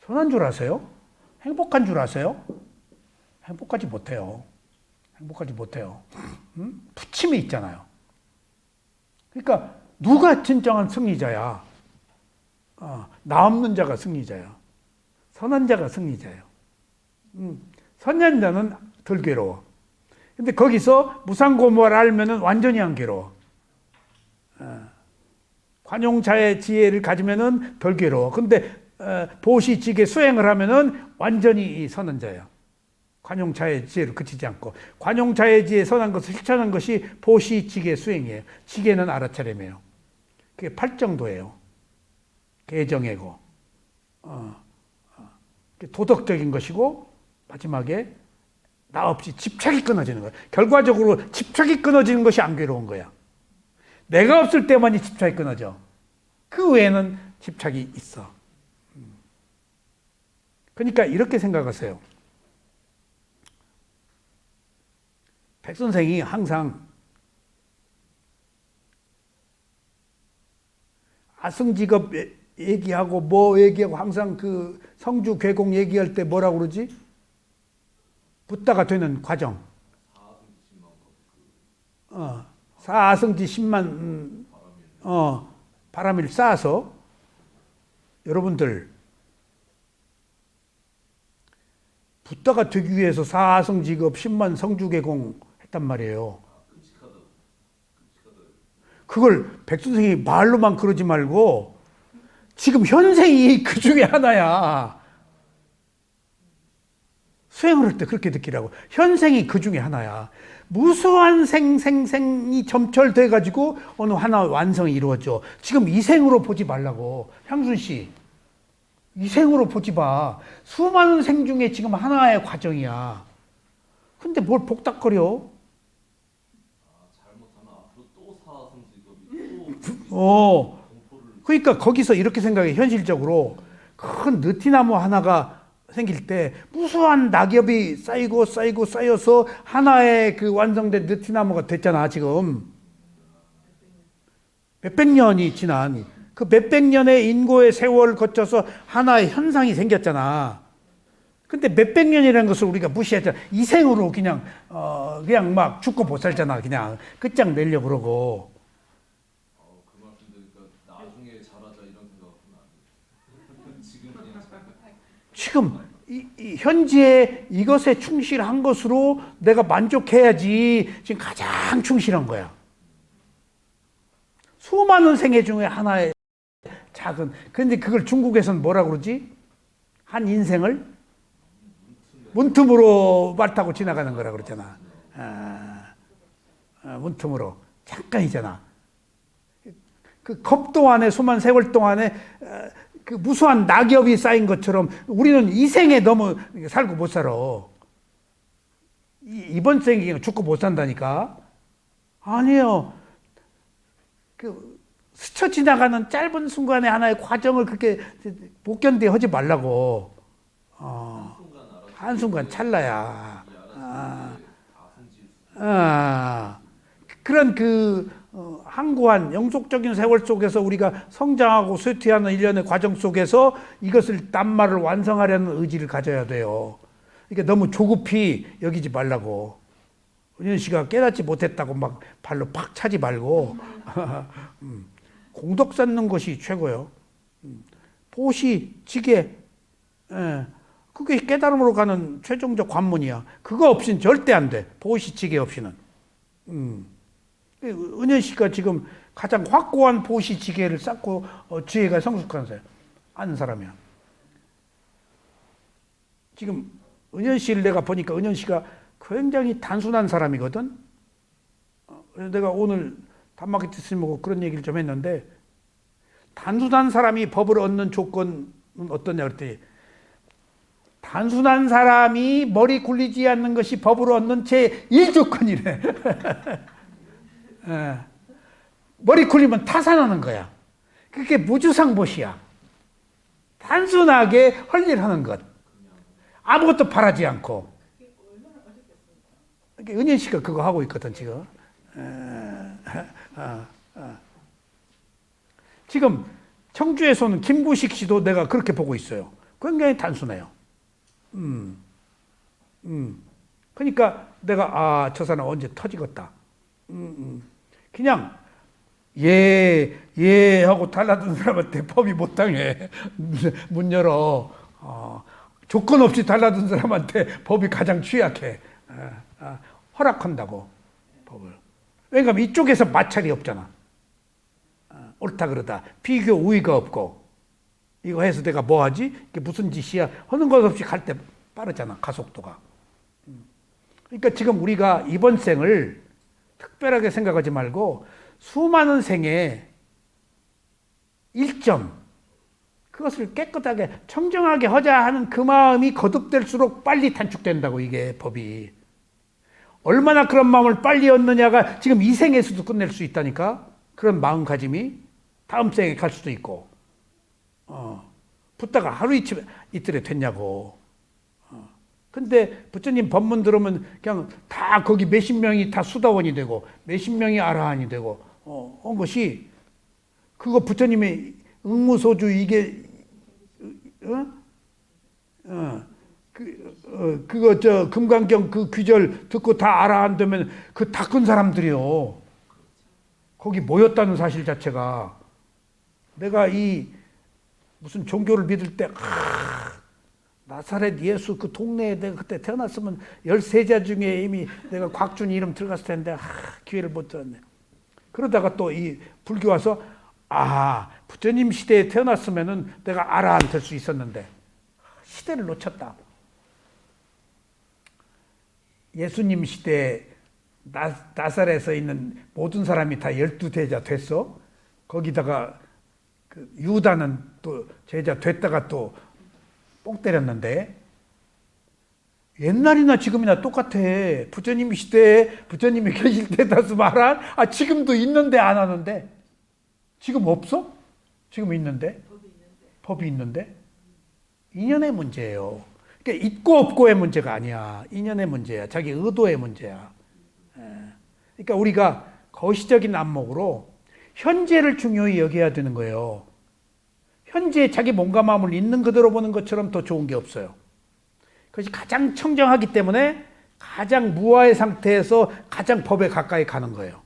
선한 줄 아세요? 행복한 줄 아세요? 행복하지 못해요. 행복하지 못해요. 부침이 있잖아요. 그러니까 누가 진정한 승리자야? 나 없는 자가 승리자야. 선한 자가 승리자예요. 선한 자는 덜 괴로워. 근데 거기서 무상고모를 알면은 완전히 안 괴로워. 관용차의 지혜를 가지면은 덜 괴로워. 근데 보시직에 수행을 하면은 완전히 선한 자야. 관용차의 지혜를 그치지 않고. 관용차의 지혜 선한 것을 실천하는 것이 보시직의 수행이에요. 직에는 알아차림이에요. 그게 팔정도예요. 개정애고. 도덕적인 것이고 마지막에 나 없이 집착이 끊어지는 거야. 결과적으로 집착이 끊어지는 것이 안 괴로운 거야. 내가 없을 때만이 집착이 끊어져. 그 외에는 집착이 있어. 그러니까 이렇게 생각하세요. 백 선생이 항상 아승직업 얘기하고 뭐 얘기하고 항상 그 성주 괴공 얘기할 때 뭐라고 그러지? 붓다가 되는 과정. 사아승지 10만 바람일 쌓아서 여러분들 붓다가 되기 위해서 사아승직업 10만 성주개공 했단 말이에요. 그걸 백선생이 말로만 그러지 말고 지금 현생이 그 중에 하나야. 수행을 할 때 그렇게 느끼라고. 현생이 그 중에 하나야. 무수한 생이 점철돼 가지고 어느 하나 완성이 이루어져. 지금 이 생으로 보지 말라고. 향순 씨, 이 생으로 보지 마. 수많은 생 중에 지금 하나의 과정이야. 근데 뭘 복닥거려? 잘못하면 앞으로 또 사성직업이 또 그러니까 거기서 이렇게 생각해. 현실적으로 큰 느티나무 하나가 생길 때 무수한 낙엽이 쌓여서 하나의 그 완성된 느티나무가 됐잖아. 지금 몇백 년이 지난 그 몇백 년의 인고의 세월을 거쳐서 하나의 현상이 생겼잖아. 근데 몇백 년이라는 것을 우리가 무시했잖아. 이 생으로 그냥 막 죽고 못 살잖아. 그냥 끝장 내려고 그러고. 그 말씀 드리니까 나중에 잘하자 이런 생각은 안 돼. 지금 그냥 지금 이 현재 이것에 충실한 것으로 내가 만족해야지 지금 가장 충실한 거야. 수많은 생애 중에 하나의 작은. 근데 그걸 중국에서는 뭐라고 그러지? 한 인생을 문틈으로 말 타고 지나가는 거라 그러잖아. 문틈으로 잠깐이잖아. 그 컵 동안에 수많은 세월 동안에 그 무수한 낙엽이 쌓인 것처럼 우리는 이 생에 너무 살고 못 살아. 이번 생에 죽고 못 산다니까. 아니에요. 그 스쳐 지나가는 짧은 순간에 하나의 과정을 그렇게 못 견뎌 하지 말라고. 한순간 찰나야. 그런 항구한 영속적인 세월 속에서 우리가 성장하고 쇠퇴하는 일련의 과정 속에서 이것을 낱말을 완성하려는 의지를 가져야 돼요. 그러니까 너무 조급히 여기지 말라고. 은현 씨가 깨닫지 못했다고 막 발로 팍 차지 말고 공덕 쌓는 것이 최고요. 보시, 지게, 그게 깨달음으로 가는 최종적 관문이야. 그거 없이는 절대 안 돼. 보시, 지게 없이는. 은현 씨가 지금 가장 확고한 보시, 지게를 쌓고 지혜가 성숙한 사람, 아는 사람이야. 지금 은현 씨를 내가 보니까 은현 씨가 굉장히 단순한 사람이거든. 내가 오늘 단마키트 스님하고 그런 얘기를 좀 했는데, 단순한 사람이 법을 얻는 조건은 어떠냐 그랬더니, 단순한 사람이 머리 굴리지 않는 것이 법을 얻는 제1조건이래. 머리 굴리면 타산하는 거야. 그게 무주상보시야. 단순하게 할 일 하는 것. 아무것도 바라지 않고. 은현 씨가 그거 하고 있거든, 지금. 지금 청주에서는 김구식 씨도 내가 그렇게 보고 있어요. 굉장히 단순해요. 그러니까 내가 저 사람 언제 터지겠다. 그냥 예 하고 달라든 사람한테 법이 못 당해. 문 열어. 조건 없이 달라든 사람한테 법이 가장 취약해. 허락한다고 법을. 왜냐하면 이쪽에서 마찰이 없잖아. 옳다 그러다. 비교 우위가 없고. 이거 해서 내가 뭐 하지? 이게 무슨 짓이야? 하는 것 없이 갈 때 빠르잖아. 가속도가. 그러니까 지금 우리가 이번 생을 특별하게 생각하지 말고 수많은 생에 1점, 그것을 깨끗하게 청정하게 하자 하는 그 마음이 거듭될수록 빨리 단축된다고, 이게 법이. 얼마나 그런 마음을 빨리 얻느냐가 지금 이 생에서도 끝낼 수 있다니까. 그런 마음가짐이 다음 생에 갈 수도 있고. 붙다가 하루 이틀에 됐냐고. 근데 부처님 법문 들으면 그냥 다 거기 몇십 명이 다 수다원이 되고 몇십 명이 아라한이 되고 한 것이, 그거 부처님의 응무소주 이게 그거 저 금강경 그 귀절 듣고 다 아라한 되면 그 다 큰 사람들이요. 거기 모였다는 사실 자체가. 내가 이 무슨 종교를 믿을 때 나사렛 예수 그 동네에 내가 그때 태어났으면 13자 중에 이미 내가 곽준 이름 들어갔을 텐데 기회를 못 들었네. 그러다가 또 이 불교 와서 부처님 시대에 태어났으면은 내가 아라한 될 수 있었는데 시대를 놓쳤다. 예수님 시대에 나사렛에 있는 모든 사람이 다 12대자 됐어. 거기다가 그 유다는 또 제자 됐다가 또 뽕 때렸는데, 옛날이나 지금이나 똑같아. 부처님 시대에 부처님이 계실 때 다스 말한 지금도 있는데 안 하는데. 지금 없어? 지금 있는데? 법이 있는데? 인연의 문제예요. 그러니까 있고 없고의 문제가 아니야. 인연의 문제야. 자기 의도의 문제야. 그러니까 우리가 거시적인 안목으로 현재를 중요히 여겨야 되는 거예요. 현재 자기 몸과 마음을 있는 그대로 보는 것처럼 더 좋은 게 없어요. 그것이 가장 청정하기 때문에 가장 무아의 상태에서 가장 법에 가까이 가는 거예요.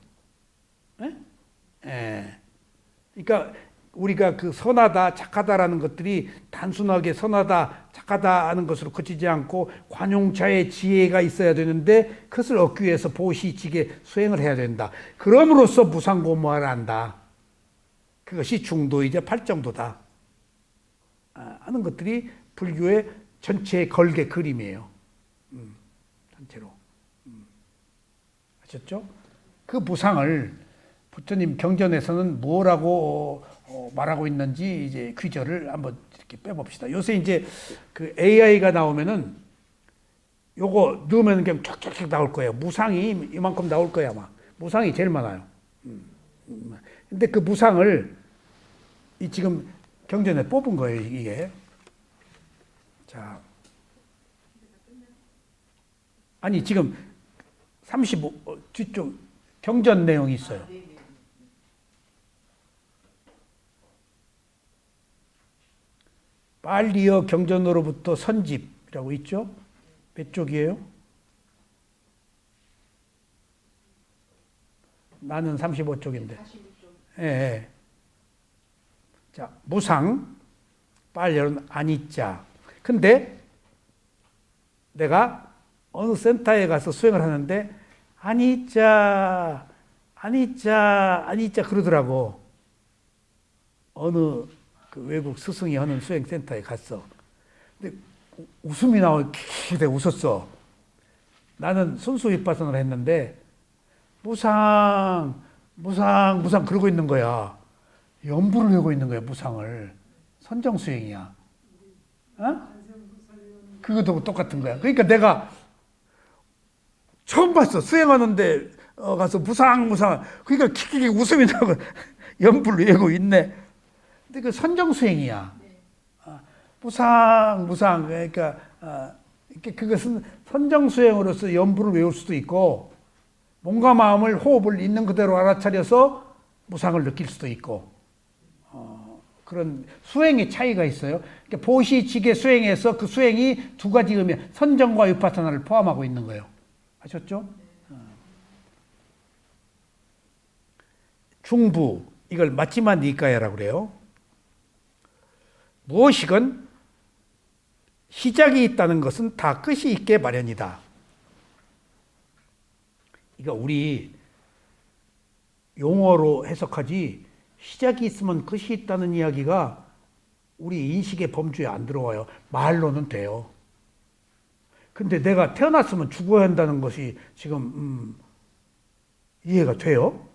그러니까 우리가 그 선하다, 착하다라는 것들이 단순하게 선하다, 착하다 하는 것으로 그치지 않고 관용차의 지혜가 있어야 되는데, 그것을 얻기 위해서 보시지게 수행을 해야 된다. 그럼으로써 무상고무화를 한다. 그것이 중도이자 팔정도다 하는 것들이 불교의 전체의 걸개 그림이에요. 전체로. 아셨죠? 그 무상을 부처님 경전에서는 뭐라고 말하고 있는지 이제 귀절을 한번 이렇게 빼봅시다. 요새 이제 그 AI가 나오면은 요거 넣으면 그냥 쫙쫙쫙 나올 거예요. 무상이 이만큼 나올 거야, 아마. 무상이 제일 많아요. 근데 그 무상을 이 지금 경전에 뽑은 거예요, 이게. 자. 아니, 지금 35 뒤쪽 경전 내용이 있어요. 빨리어 경전으로부터 선집이라고 있죠? 몇 쪽이에요? 나는 35쪽인데. 예, 예. 자, 무상, 빨리어는 아니자. 근데 내가 어느 센터에 가서 수행을 하는데 아니자 그러더라고. 어느 그 외국 스승이 하는 수행센터에 갔어. 근데 웃음이 나와 기대 웃었어. 나는 순수 윗바사나를 했는데 무상 그러고 있는 거야. 연부를 외우고 있는 거야, 무상을. 선정 수행이야. 어? 그것도 똑같은 거야. 그러니까 내가 처음 봤어. 수행하는데 가서 무상. 그러니까 킥킥 웃음이 나고 연부를 외우고 있네. 근데 그 선정 수행이야. 무상. 그러니까 그것은 선정 수행으로서 연부를 외울 수도 있고 몸과 마음을 호흡을 있는 그대로 알아차려서 무상을 느낄 수도 있고 그런 수행의 차이가 있어요. 그러니까 보시지계 수행에서 그 수행이 두 가지 의미, 선정과 위파사나를 포함하고 있는 거예요. 아셨죠? 중부, 이걸 맞지마 니까야라고 그래요. 무엇이건 시작이 있다는 것은 다 끝이 있게 마련이다. 이거 우리 용어로 해석하지 시작이 있으면 끝이 있다는 이야기가 우리 인식의 범주에 안 들어와요. 말로는 돼요. 근데 내가 태어났으면 죽어야 한다는 것이 지금 이해가 돼요?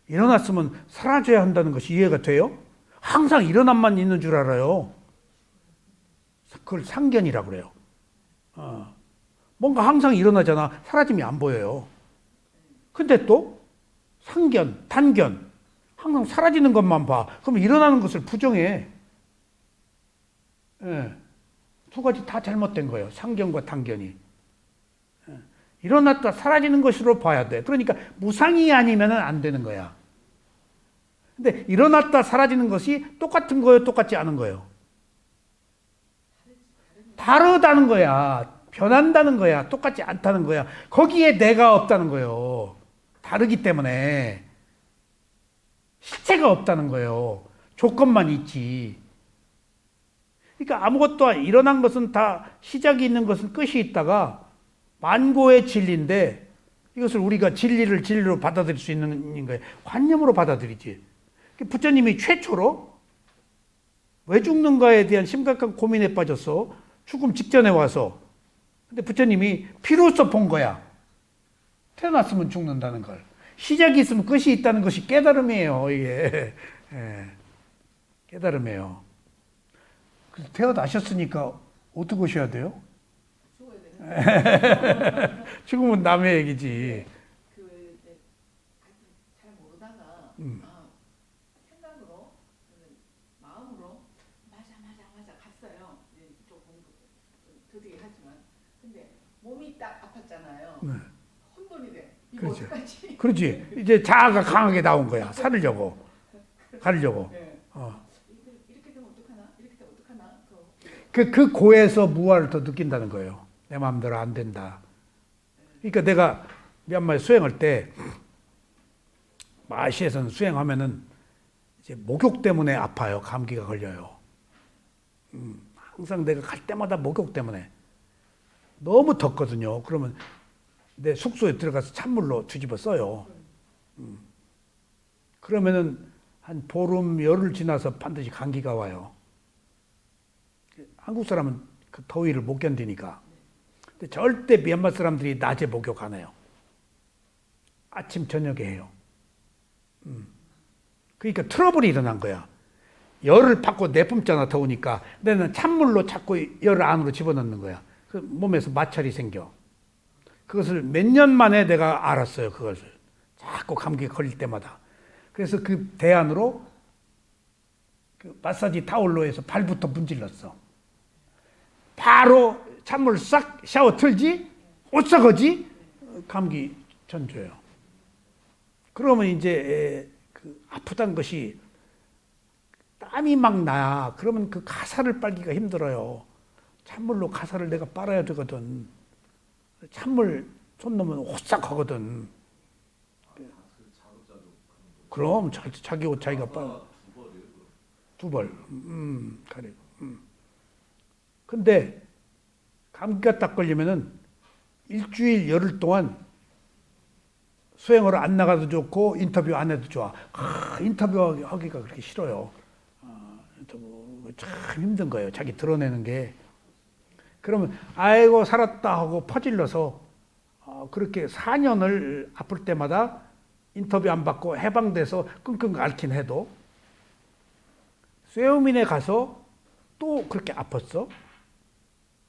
일어났으면 사라져야 한다는 것이 이해가 돼요? 항상 일어남만 있는 줄 알아요. 그걸 상견이라고 그래요. 뭔가 항상 일어나잖아. 사라짐이 안 보여요. 근데 또 상견, 단견, 항상 사라지는 것만 봐. 그럼 일어나는 것을 부정해. 예. 두 가지 다 잘못된 거예요. 상견과 단견이. 예. 일어났다 사라지는 것으로 봐야 돼. 그러니까 무상이 아니면 안 되는 거야. 근데 일어났다 사라지는 것이 똑같은 거예요? 똑같지 않은 거예요? 다르다는 거야. 변한다는 거야. 똑같지 않다는 거야. 거기에 내가 없다는 거예요. 다르기 때문에 실체가 없다는 거예요. 조건만 있지. 그러니까 아무것도 일어난 것은 다 시작이 있는 것은 끝이 있다가 만고의 진리인데 이것을 우리가 진리로 받아들일 수 있는 거예요. 관념으로 받아들이지. 부처님이 최초로 왜 죽는가에 대한 심각한 고민에 빠졌어. 죽음 직전에 와서. 근데 부처님이 피로써 본 거야. 태어났으면 죽는다는 걸. 시작이 있으면 끝이 있다는 것이 깨달음이에요. 이게. 예. 깨달음이에요. 그래서 태어나셨으니까 어떻게 오셔야 돼요? 죽어야 되는 죽으면 남의 얘기지. 잘 모르다가 생각으로 마음으로 맞아 갔어요. 좀 공부 드디어 하지만 근데 몸이 딱 아팠잖아요. 네. 혼돈이 돼. 이거 그렇죠. 어떡하지? 그렇지. 이제 자아가 강하게 나온 거야. 살려고. 가려고. 네. 이렇게 되면 어떡하나? 그 고에서 무아를 더 느낀다는 거예요. 내 마음대로 안 된다. 그러니까 내가 미얀마에 수행할 때 마시에서는 수행하면은 이제 목욕 때문에 아파요. 감기가 걸려요. 항상 내가 갈 때마다 목욕 때문에 너무 덥거든요. 그러면 내 숙소에 들어가서 찬물로 뒤집어 써요. 그러면은 한 보름, 열흘 지나서 반드시 감기가 와요. 한국 사람은 그 더위를 못 견디니까. 근데 절대 미얀마 사람들이 낮에 목욕 안 해요. 아침, 저녁에 해요. 그러니까 트러블이 일어난 거야. 열을 받고 내뿜잖아, 더우니까. 근데 찬물로 자꾸 열을 안으로 집어넣는 거야. 그 몸에서 마찰이 생겨. 그것을 몇 년 만에 내가 알았어요, 그것을. 자꾸 감기 걸릴 때마다. 그래서 그 대안으로 그 마사지 타올로 해서 발부터 문질렀어. 바로 찬물 싹 샤워 틀지? 옷 썩어지? 감기 전줘요. 그러면 이제 그 아프단 것이 땀이 막 나야. 그러면 그 가사를 빨기가 힘들어요. 찬물로 가사를 내가 빨아야 되거든. 찬물 손 넣으면 오싹하거든. 그럼 자기 옷 자기가 빨아. 두 벌. 가리고. 근데 감기가 딱 걸리면은 일주일 열흘 동안 수행하러 안 나가도 좋고 인터뷰 안 해도 좋아. 인터뷰하기가 그렇게 싫어요. 인터뷰 참 힘든 거예요. 자기 드러내는 게. 그러면 아이고 살았다 하고 퍼질러서 그렇게 4년을 아플 때마다 인터뷰 안 받고 해방돼서 끙끙 앓긴 해도 쇠우민에 가서 또 그렇게 아팠어.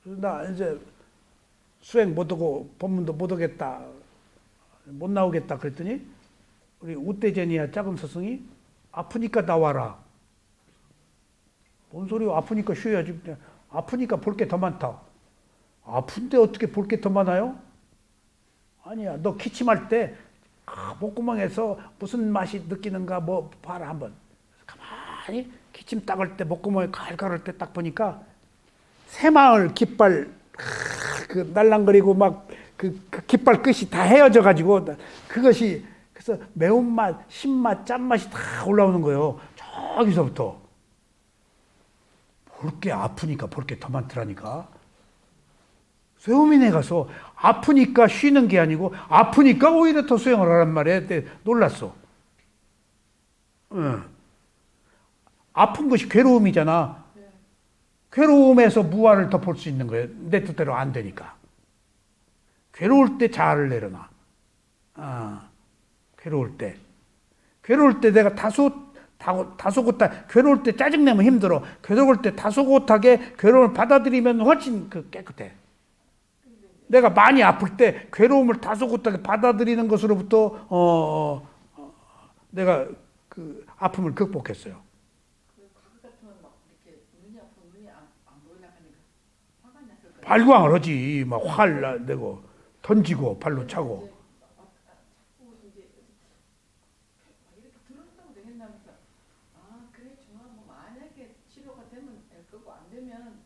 그래서 나 이제 수행 못하고 법문도 못 오겠다, 못 나오겠다 그랬더니 우리 우대제니아 작은 스승이 아프니까 나와라. 뭔 소리야? 아프니까 쉬어야지. 아프니까 볼 게 더 많다. 아픈데 어떻게 볼 게 더 많아요? 아니야. 너 기침할 때 목구멍에서 무슨 맛이 느끼는가 뭐 봐라 한번. 가만히 기침 닦을 때 목구멍에 갈갈할 때 딱 보니까 새마을 깃발 그 날랑거리고 막 그 깃발 끝이 다 헤어져 가지고 그것이 그래서 매운맛, 신맛, 짠맛이 다 올라오는 거예요. 저기서부터 볼 게 아프니까 볼 게 더 많더라니까. 쇠우민에 가서 아프니까 쉬는 게 아니고 아프니까 오히려 더 수행을 하란 말이야. 그때 놀랐어. 응. 아픈 것이 괴로움이잖아. 괴로움에서 무아를 더 볼 수 있는 거예요. 내 뜻대로 안 되니까. 괴로울 때 자아를 내려놔. 괴로울 때. 괴로울 때 내가 다소곳하, 괴로울 때 짜증내면 힘들어. 괴로울 때 다소곳하게 괴로움을 받아들이면 훨씬 깨끗해. 내가 많이 아플 때 괴로움을 다소곳하게 받아들이는 것으로부터 내가 그 아픔을 극복했어요. 과거 같으면 막 이렇게 눈이 아프면 눈이 안 보이나 하니까 화가 났을 거예요. 발광을 하지. 막 화를 내고 던지고 발로 차고. 자꾸 이제 막 이렇게 들었다고 되겠나면서 그래 좋아 뭐 만약에 치료가 되면 될 거고 안 되면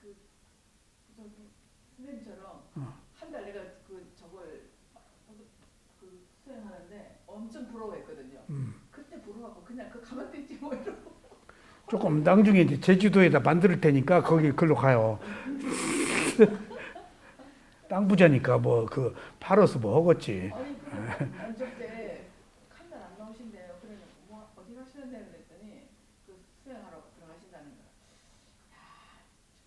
그 선생님처럼 한 달 내가 저걸 수행하는데 엄청 부러워했거든요. 그때 부러워하고 그냥 가만히 있지 뭐 이러고. 조금 나중에 이제 제주도에다 만들 테니까 거기 글로 가요. 땅 부자니까 뭐 팔아서 뭐 하겠지. 아니 면접 때 한 달 안 나오신대요. 그래서 뭐 어디 가시는데 그랬더니 그 수행하러 들어가신다는 거야. 야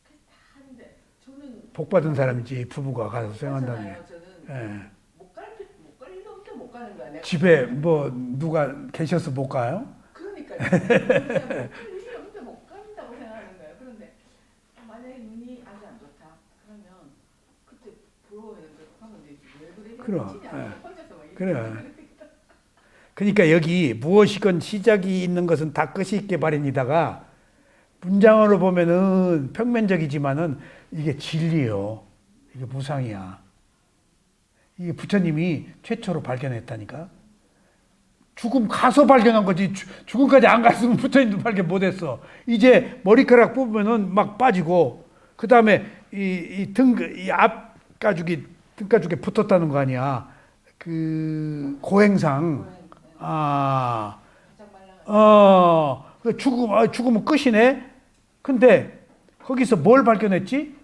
좋겠다 하는데 저는 복 받은 사람이지 부부가 가서 수행한다는 게. 저는 예. 못 갈 일도 없게 못 가는 거야. 내가. 집에 뭐 누가 계셔서 못 가요? 그러니까요. 못 갈 일이 없는데 못 간다고 생각하는 거예요. 그런데 만약에 눈이 아주 안 좋다. 그러면 그때 부러워했는데 하면 되지. 왜 그래? 그럼, 혼자서 막 그래. 그러니까 여기 무엇이건 시작이 있는 것은 다 끝이 있게 마련이다가 문장으로 보면은 평면적이지만은 이게 진리예요. 이게 무상이야. 이게 부처님이 최초로 발견했다니까. 죽음 가서 발견한 거지. 죽음까지 안 갔으면 부처님도 발견 못했어. 이제 머리카락 뽑으면은 막 빠지고 그 다음에 이 앞 가죽이 등 가죽에 붙었다는 거 아니야. 그 고행상. 죽으면 끝이네. 근데 거기서 뭘 발견했지?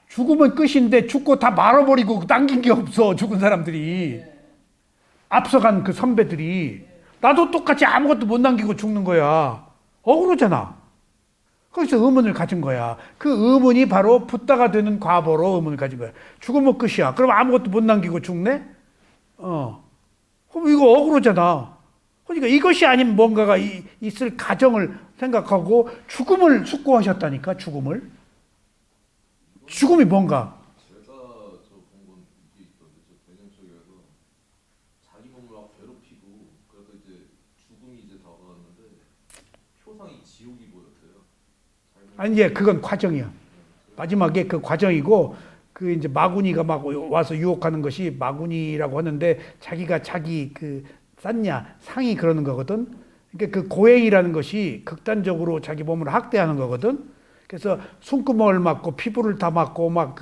죽으면 끝인데 죽고 다 말아버리고 남긴 게 없어. 죽은 사람들이. 앞서간 그 선배들이. 나도 똑같이 아무것도 못 남기고 죽는 거야. 억울하잖아. 거기서 의문을 가진 거야. 그 의문이 바로 붓다가 되는 과보로 의문을 가진 거야. 죽으면 끝이야. 그럼 아무것도 못 남기고 죽네? 그럼 이거 억울하잖아. 그러니까 이것이 아닌 뭔가가 있을 가정을 생각하고 죽음을 숙고하셨다니까. 죽음이 뭔가? 제가 본 건 이게 있던데 저 배경 쪽에서 자기 몸을 막 괴롭히고 그래서 이제 죽음이 이제 다가왔는데 표상이 지옥이 보였어요. 아니, 그건 과정이야. 마지막에 그 과정이고 그 이제 마구니가 막 와서 유혹하는 것이 마구니라고 하는데 자기가 자기 그 쌌냐 상이 그러는 거거든. 그러니까 그 고행이라는 것이 극단적으로 자기 몸을 학대하는 거거든. 그래서 숨구멍을 막고 피부를 다 막고 막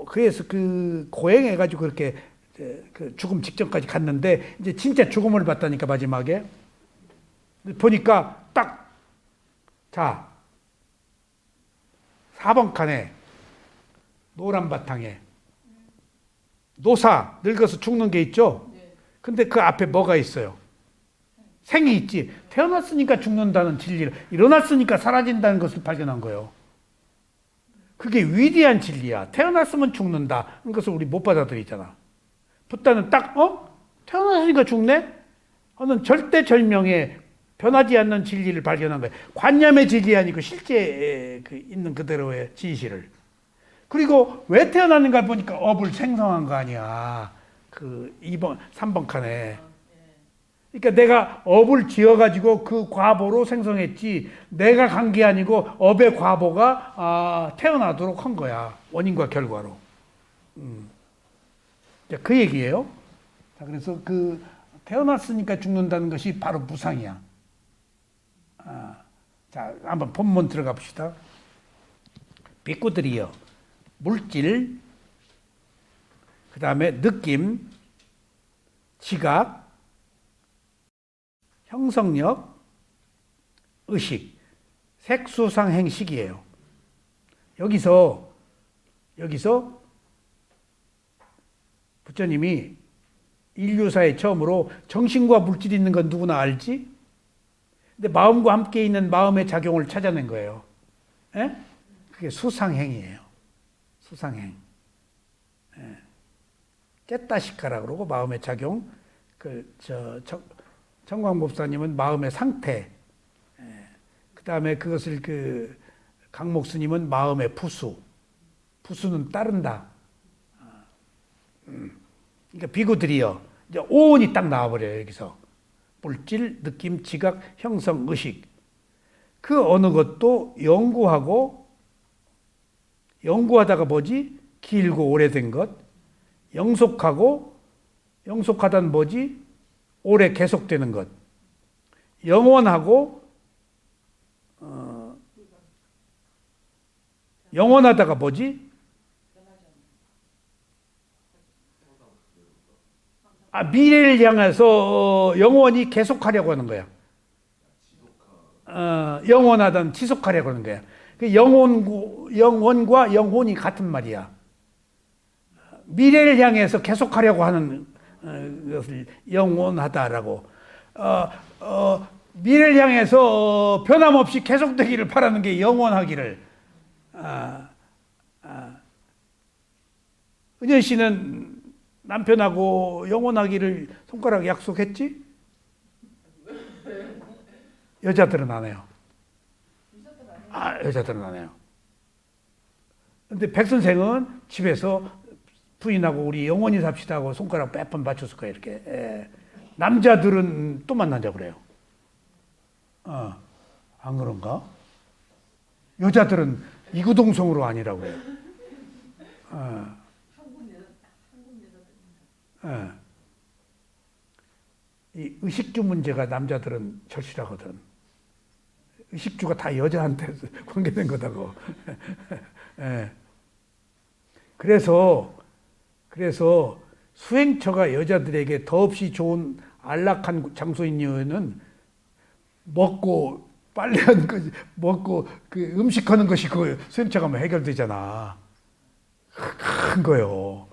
그래서 그 고행해가지고 그렇게 그 죽음 직전까지 갔는데 이제 진짜 죽음을 봤다니까 마지막에 보니까 딱 자 4번 칸에 노란 바탕에 노사 늙어서 죽는 게 있죠. 근데 그 앞에 뭐가 있어요? 생이 있지. 태어났으니까 죽는다는 진리를, 일어났으니까 사라진다는 것을 발견한 거예요. 그게 위대한 진리야. 태어났으면 죽는다. 그것을 우리 못 받아들이잖아. 붓다는 딱 태어났으니까 죽네? 하는 절대절명의 변하지 않는 진리를 발견한 거예요. 관념의 진리 아니고 실제 있는 그대로의 진실을. 그리고 왜 태어났는가 보니까 업을 생성한 거 아니야. 그 3번 칸에. 그러니까 내가 업을 지어가지고 그 과보로 생성했지 내가 간 게 아니고 업의 과보가 태어나도록 한 거야. 원인과 결과로. 그 얘기예요. 자, 그래서 그 태어났으니까 죽는다는 것이 바로 무상이야. 자, 한번 본문 들어가 봅시다. 비구들이여 물질, 그 다음에 느낌, 지각, 형성력, 의식, 색수상행식이에요. 여기서 부처님이 인류사에 처음으로 정신과 물질이 있는 건 누구나 알지? 근데 마음과 함께 있는 마음의 작용을 찾아낸 거예요. 에? 그게 수상행이에요. 수상행. 깨따시카라 그러고 마음의 작용. 청광법사님은 마음의 상태. 그 다음에 그것을 강목스님은 마음의 부수. 부수는 따른다. 그러니까 비구들이요. 이제 오온이 딱 나와버려요, 여기서. 물질, 느낌, 지각, 형성, 의식. 그 어느 것도 연구하다가 뭐지? 길고 오래된 것. 영속하다는 뭐지? 오래 계속되는 것. 영원하다가 뭐지? 미래를 향해서 영원히 계속하려고 하는 거야. 영원하든 지속하려고 하는 거야. 그 영원과 영혼이 같은 말이야. 미래를 향해서 계속하려고 하는 것을 영원하다라고. 미래를 향해서 변함없이 계속되기를 바라는 게 영원하기를. 은현 씨는 남편하고 영원하기를 손가락 약속했지? 여자들은 안 해요. 여자들은 안 해요. 근데 백 선생은 집에서 부인하고 우리 영원히 삽시다 하고 손가락 몇 번 맞췄을 거예요, 이렇게. 남자들은 또 만나자고 그래요. 안 그런가? 여자들은 이구동성으로 아니라고 해요. 이 의식주 문제가 남자들은 절실하거든. 의식주가 다 여자한테 관계된 거다고. 그래서 수행처가 여자들에게 더없이 좋은 안락한 장소인 이유는 먹고 빨래하는 것이 먹고 그 음식하는 것이 그 수행처가 가면 해결되잖아. 큰 거요.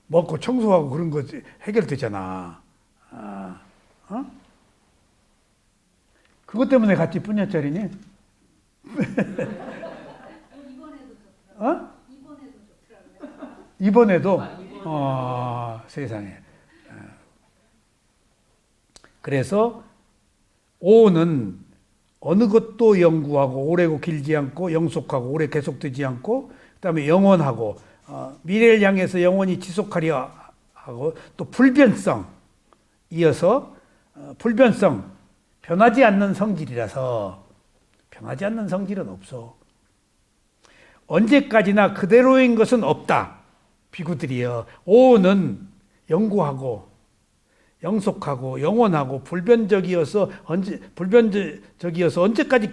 먹고 청소하고 그런 거 해결되잖아. 그것 때문에 갔지 뿌냐짜리니? 이번에도 세상에. 그래서 오는 어느 것도 영구하고 오래고 길지 않고 영속하고 오래 계속되지 않고 그다음에 영원하고 미래를 향해서 영원히 지속하려 하고 또 불변성 이어서 불변성 변하지 않는 성질이라서 변하지 않는 성질은 없어. 언제까지나 그대로인 것은 없다. 비구들이여. 오는 영구하고 영속하고 영원하고 불변적이어서 언제까지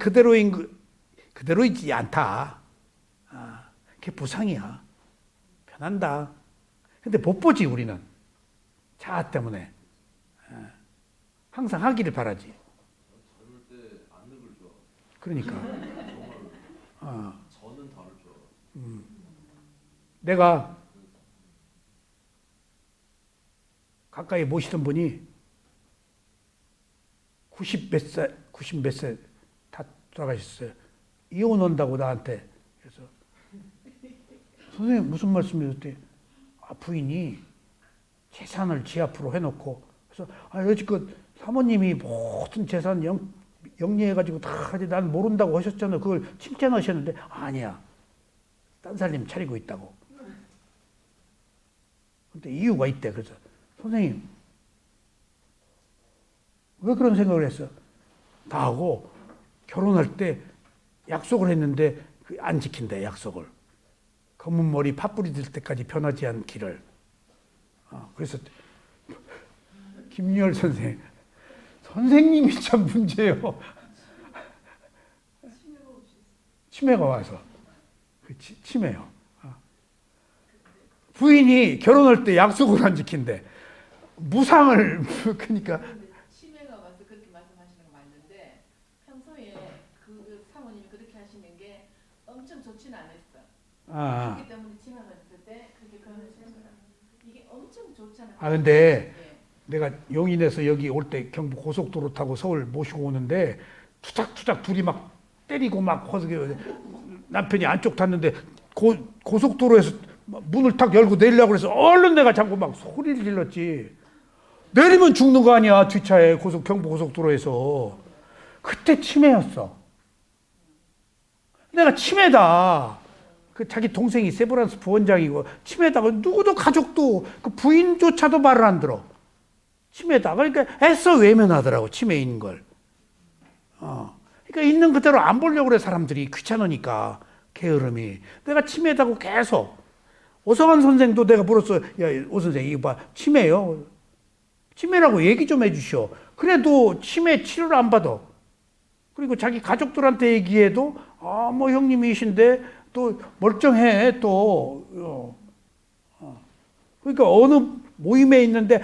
그대로이지 않다. 그게 부상이야. 변한다. 근데 못 보지 우리는. 자아 때문에. 항상 하기를 바라지. 젊을 때 안 늙을 줄 알았어요. 그러니까. 정말 저는 다를 줄 알았어요. 내가 가까이 모시던 분이 90 몇 살 다 돌아가셨어요. 이혼한다고 나한테. 그래서 선생님 무슨 말씀이셨대? 부인이 재산을 지 앞으로 해놓고 그래서 여지껏 사모님이 모든 재산 영리해가지고 다 하지 난 모른다고 하셨잖아요. 그걸 칭찬하셨는데 아니야. 딴 살림 차리고 있다고. 근데 이유가 있대. 그래서 선생님 왜 그런 생각을 했어? 나하고 결혼할 때 약속을 했는데 안 지킨대 약속을. 검은 머리 팥뿌리 들 때까지 변하지 않기를. 그래서 김유열 선생님이 참 문제예요. 치매가 와서 치매요. 부인이 결혼할 때 약속을 안 지킨대. 무상을 그러니까 치매가 와서 그렇게 말씀하시는 거 맞는데 평소에 그 사모님이 그렇게 하시는 게 엄청 좋지는 않았어. 그렇기 때문에 치매가 왔을 때 그렇게 변하시는 거야. 이게 엄청 좋잖아. 근데 내가 용인에서 여기 올 때 경부 고속도로 타고 서울 모시고 오는데 투닥투닥 둘이 막 때리고 막 남편이 안쪽 탔는데 고속도로에서 문을 탁 열고 내리려고 그래서 얼른 내가 잠고 막 소리를 질렀지. 내리면 죽는 거 아니야 뒷차에 경부 고속도로에서. 그때 치매였어. 내가 치매다. 그 자기 동생이 세브란스 부원장이고 치매다. 누구도 가족도 그 부인조차도 말을 안 들어. 치매다. 그러니까 애써 외면하더라고 치매인 걸. 그러니까 있는 그대로 안 보려고 그래 사람들이 귀찮으니까 게으름이. 내가 치매다고 계속. 오성환 선생도 내가 물었어. 야, 오 선생 이거 봐 치매요. 치매라고 얘기 좀 해주시오. 그래도 치매 치료를 안 받아. 그리고 자기 가족들한테 얘기해도 뭐 형님이신데 또 멀쩡해 또. 그러니까 어느 모임에 있는데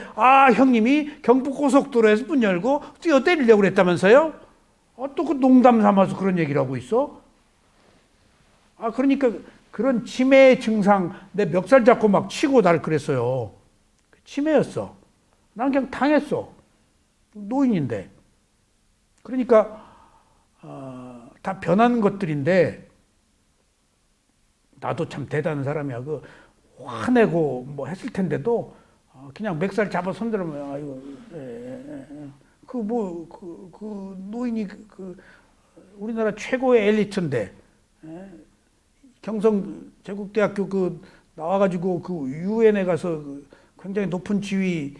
형님이 경부고속도로에서 문 열고 뛰어내리려고 그랬다면서요? 또 그 농담 삼아서 그런 얘기를 하고 있어? 그러니까 그런 치매 증상 내 멱살 잡고 막 치고 날 그랬어요. 치매였어. 난 그냥 당했어. 노인인데. 그러니까 다 변한 것들인데 나도 참 대단한 사람이야. 그 화내고 뭐 했을 텐데도 그냥 멱살 잡아 손들면 그 노인이 우리나라 최고의 엘리트인데 경성 제국대학교 나와가지고 그 유엔에 가서 굉장히 높은 지위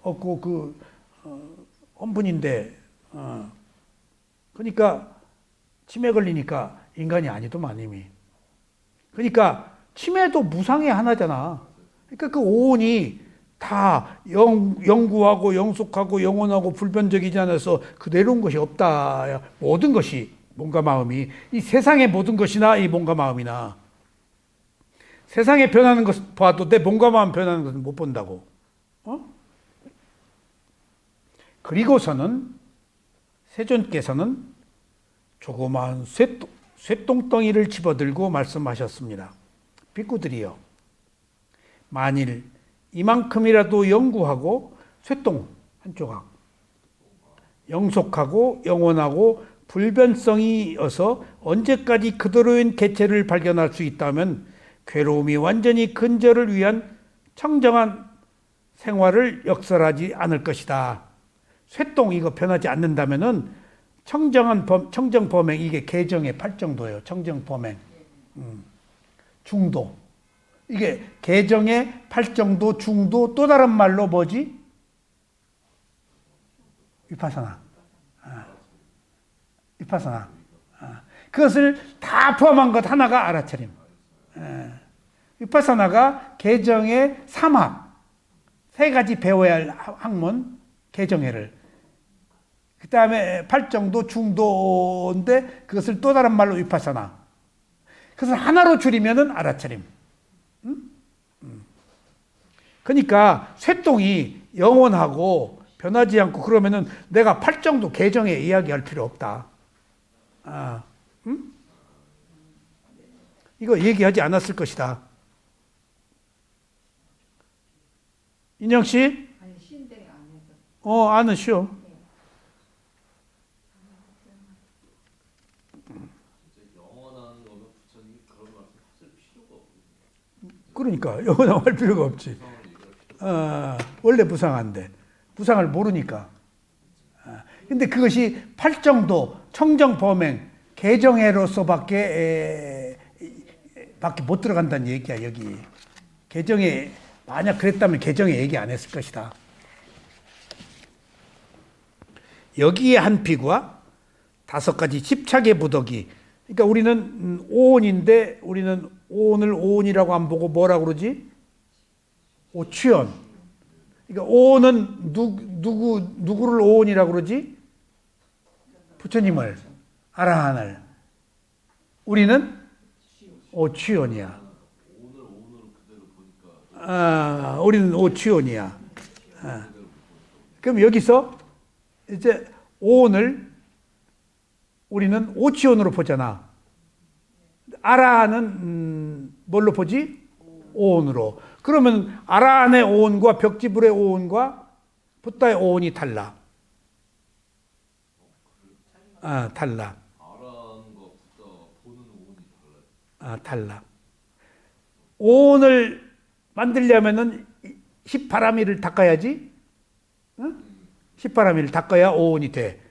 얻고 헌분인데 그러니까 치매 걸리니까 인간이 아니더만 이미. 그러니까 치매도 무상의 하나잖아. 그러니까 그 오온이 다 영구하고 영속하고 영원하고 불변적이지 않아서 그대로인 것이 없다. 모든 것이 몸과 마음이 이 세상의 모든 것이나 이 몸과 마음이나 세상에 변하는 것 봐도 내 몸과 마음 변하는 것은 못 본다고. 그리고서는 세존께서는 조그마한 쇠똥덩이를 집어들고 말씀하셨습니다. 비구들이여, 만일 이만큼이라도 영구하고 쇠똥 한 조각, 영속하고 영원하고 불변성이어서 언제까지 그대로인 개체를 발견할 수 있다면 괴로움이 완전히 근절을 위한 청정한 생활을 역설하지 않을 것이다. 쇠똥 이거 변하지 않는다면은 청정 범행 이게 계정의 8정도예요. 청정 범행. 중도. 이게 계정의 8정도 중도 또 다른 말로 뭐지? 위파사나. 위파사나. 그것을 다 포함한 것 하나가 알아차림. 위파사나가 개정의 3학, 3가지 배워야 할 학문, 개정회를. 그 다음에 8정도, 중도인데 그것을 또 다른 말로 위파사나. 그것을 하나로 줄이면은 알아차림. 그러니까 쇠똥이 영원하고 변하지 않고 그러면은 내가 8정도 개정에 이야기할 필요 없다. 이거 얘기하지 않았을 것이다. 인영 씨? 아니 신대가 안 해서. 아는 쉬어. 진짜 영원한 거면 부처님이 그런 말씀 하실 필요가 없거든요. 그러니까 영원할 필요가 없지. 원래 부상한데 부상을 모르니까. 근데 그것이 8정도 청정범행 개정회로서밖에 못 들어간다는 얘기야. 여기 개정에 만약 그랬다면 개정에 얘기 안 했을 것이다. 여기에 한 피구와 5가지 집착의 부덕이. 그러니까 우리는 오온인데 우리는 오온을 오온이라고 안 보고 뭐라고 그러지? 오취연. 그러니까 오온은 누구를 오온이라고 그러지? 부처님을, 아라한을. 우리는 오취연이야. 오늘로 그대로 보니까 우리는 오취연이야. 그럼 여기서 이제 오온을 우리는 오취연으로 보잖아. 아라한은 뭘로 보지? 오온으로. 그러면 아라한의 오온과 벽지불의 오온과 붓다의 오온이 달라. 달라. 아라한과 부다 보는 오온이 달라요. 달라. 오온을 만들려면은 십바라미를 닦아야지. 십바라미를 닦아야 오온이 돼.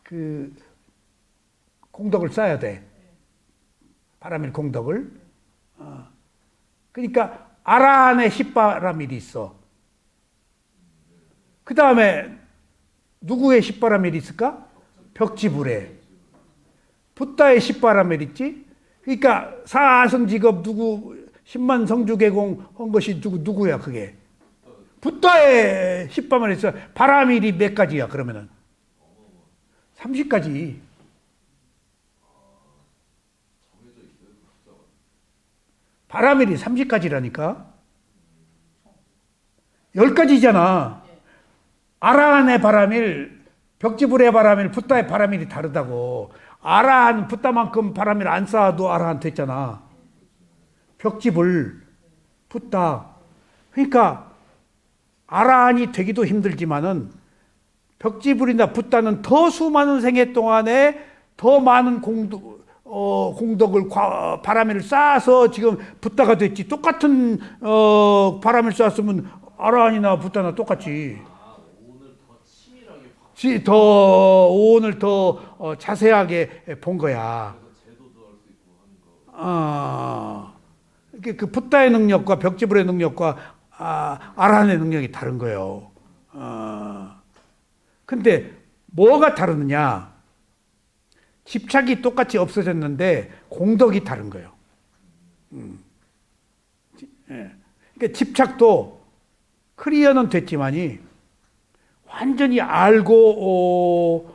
그 공덕을 쌓아야 돼. 바라밀 공덕을. 그러니까 아라한의 십바라밀이 있어. 그 다음에 누구의 십바라밀이 있을까? 벽지불에. 붓다의 십바라밀 있지? 그러니까 사성직업 누구 10만 성주개공 한 것이 누구야 그게? 붓다의 십바라밀이 있어. 바라밀이 몇 가지야 그러면은? 30가지. 바라밀이 30가지라니까? 10가지잖아. 아라한의 바라밀, 벽지불의 바라밀, 붓다의 바라밀이 다르다고. 아라한, 붓다만큼 바라밀 안 쌓아도 아라한 됐잖아. 벽지불, 붓다. 그러니까 아라한이 되기도 힘들지만은 벽지불이나 붓다는 더 수많은 생애 동안에 더 많은 공덕을 바라밀을 쌓아서 지금 붓다가 됐지. 똑같은 바라밀 쌓았으면 아라한이나 붓다나 똑같지. 오늘 더 치밀하게 오늘 더 자세하게 본 거야. 제도도 할 수 있고 하는 거. 그 붓다의 능력과 벽지불의 능력과 아라한의 능력이 다른 거예요. 근데 뭐가 다르느냐? 집착이 똑같이 없어졌는데 공덕이 다른 거예요. 그러니까 집착도 클리어는 됐지만이 완전히 알고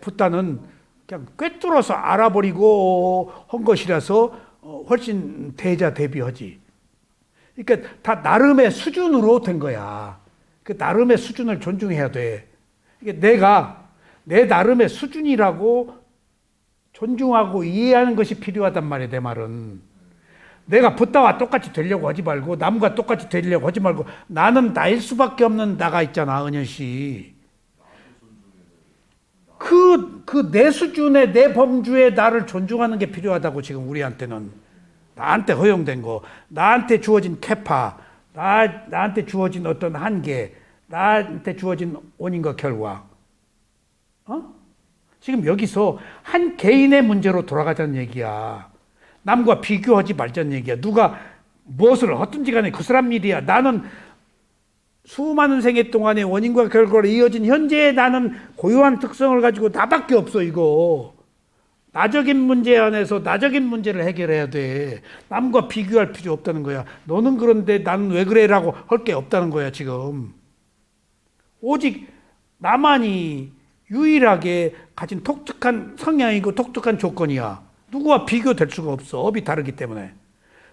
붓다는 그냥 꿰뚫어서 알아버리고 한 것이라서 훨씬 대자대비하지. 그러니까 다 나름의 수준으로 된 거야. 그 나름의 수준을 존중해야 돼. 이게 내가 내 나름의 수준이라고 존중하고 이해하는 것이 필요하단 말이야. 내 말은 내가 붓다와 똑같이 되려고 하지 말고 남과 똑같이 되려고 하지 말고 나는 나일 수밖에 없는 나가 있잖아. 은현씨 그 내 수준의 내 범주의 나를 존중하는 게 필요하다고. 지금 우리한테는 나한테 허용된 거, 나한테 주어진 캐파, 나한테 주어진 어떤 한계, 나한테 주어진 원인과 결과. 지금 여기서 한 개인의 문제로 돌아가자는 얘기야. 남과 비교하지 말자는 얘기야. 누가 무엇을 어떤지 간에 그 사람 일이야. 나는 수많은 생애 동안의 원인과 결과로 이어진 현재의 나는 고유한 특성을 가지고 나밖에 없어. 이거 나적인 문제 안에서 나적인 문제를 해결해야 돼. 남과 비교할 필요 없다는 거야. 너는 그런데 나는 왜 그래라고 할 게 없다는 거야 지금. 오직 나만이 유일하게 가진 독특한 성향이고 독특한 조건이야. 누구와 비교될 수가 없어. 업이 다르기 때문에.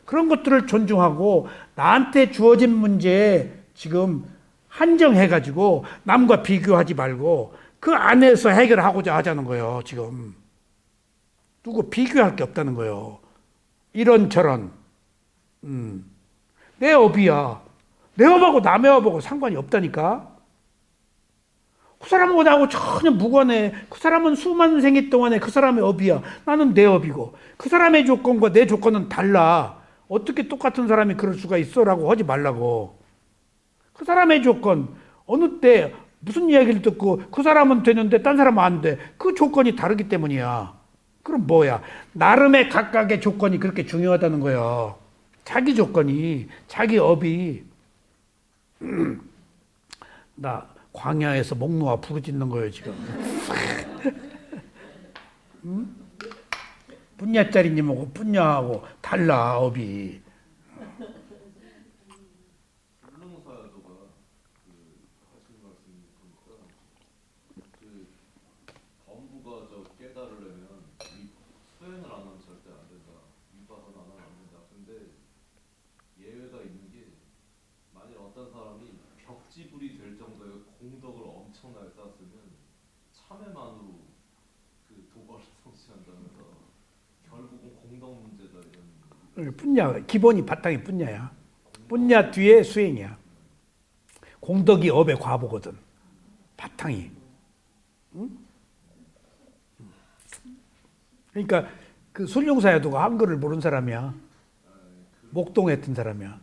그런 것들을 존중하고 나한테 주어진 문제에 지금 한정해가지고 남과 비교하지 말고 그 안에서 해결하고자 하자는 거예요. 지금. 누구 비교할 게 없다는 거예요. 이런저런. 내 업이야. 내 업하고 남의 업하고 상관이 없다니까. 그 사람하고 나하고 전혀 무관해. 그 사람은 수많은 생애 동안에 그 사람의 업이야. 나는 내 업이고. 그 사람의 조건과 내 조건은 달라. 어떻게 똑같은 사람이 그럴 수가 있어라고 하지 말라고. 그 사람의 조건, 어느 때 무슨 이야기를 듣고 그 사람은 되는데 딴 사람은 안 돼. 그 조건이 다르기 때문이야. 그럼 뭐야? 나름의 각각의 조건이 그렇게 중요하다는 거예요. 자기 조건이, 자기 업이. 나 광야에서 목 놓아 부르짖는 거예요 지금. 분야짜리님하고 분야하고 달라 업이. 불능사도가 하시는 말씀 보니까 범부가 깨달으려면 수행을 안 하면 절대 안 된다. 위파서나 안 하면 안 된다. 근데 예외가 있는 게 만일 어떤 사람이 벽지불이 될 정도의 공덕을 엄청나게 쌓았으면 참회만으로 도발을 성취한다면서 결국은 공덕 문제다 이런. 분야 기본이 바탕이 분야야. 분야 뒤에 수행이야. 공덕이 업의 과보거든. 바탕이. 응? 그러니까 그 술룡사야도가 한글을 모르는 사람이야. 목동에 했던 사람이야.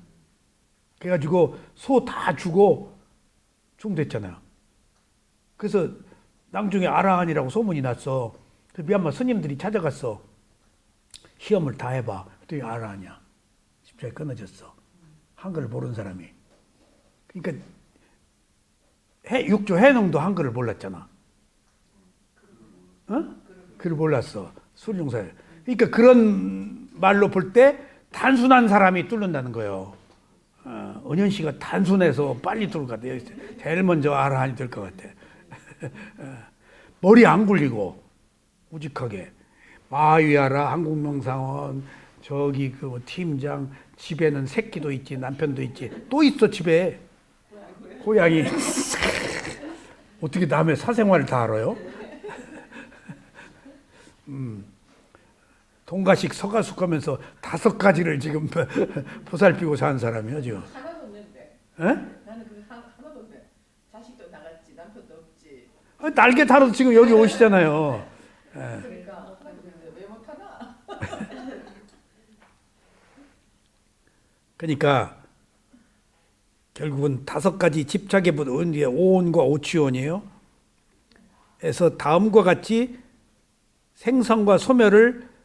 그래가지고 소 다 주고 중됐잖아요. 그래서 나중에 아라한이라고 소문이 났어. 그래서 미얀마 스님들이 찾아갔어. 시험을 다 해봐. 그랬더니 아라한이야. 십자에 끊어졌어. 한글을 모르는 사람이. 그러니까 육조 해농도 한글을 몰랐잖아. 어? 글을 몰랐어. 술룡사야. 그러니까 그런 말로 볼 때 단순한 사람이 뚫는다는 거예요. 은현 씨가 단순해서 빨리 뚫을 것 같아. 제일 먼저 아라한이 될 것 같아. 머리 안 굴리고 우직하게. 마위아라 한국명상원 저기 그 팀장 집에는 새끼도 있지 남편도 있지 또 있어 집에 고양이. 어떻게 남의 사생활을 다 알아요? 동가식 서가숙 하면서 5가지를 지금 보살피고 사는 사람이야 지금. 하나도 없는데. 에? 나는 그 하나도 없는데. 자식도 나갔지, 남편도 없지. 날개 타러 지금 여기 오시잖아요. 그러니까 왜 못하나? 그러니까 결국은 5가지 집착의 부분, 오온과 오치온이에요. 그래서 다음과 같이 생성과 소멸을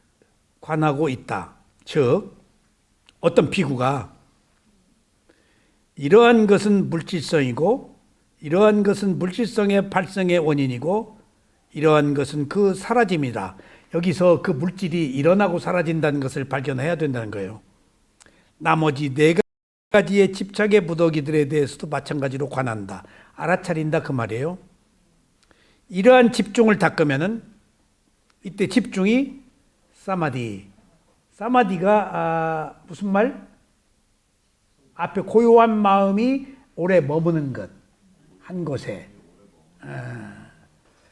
관하고 있다. 즉 어떤 비구가 이러한 것은 물질성이고 이러한 것은 물질성의 발생의 원인이고 이러한 것은 그 사라짐이다. 여기서 그 물질이 일어나고 사라진다는 것을 발견해야 된다는 거예요. 나머지 4가지의 집착의 무더기들에 대해서도 마찬가지로 관한다. 알아차린다 그 말이에요. 이러한 집중을 닦으면은 이때 집중이 사마디. 사마디가 무슨 말? 앞에 고요한 마음이 오래 머무는 것. 한 곳에.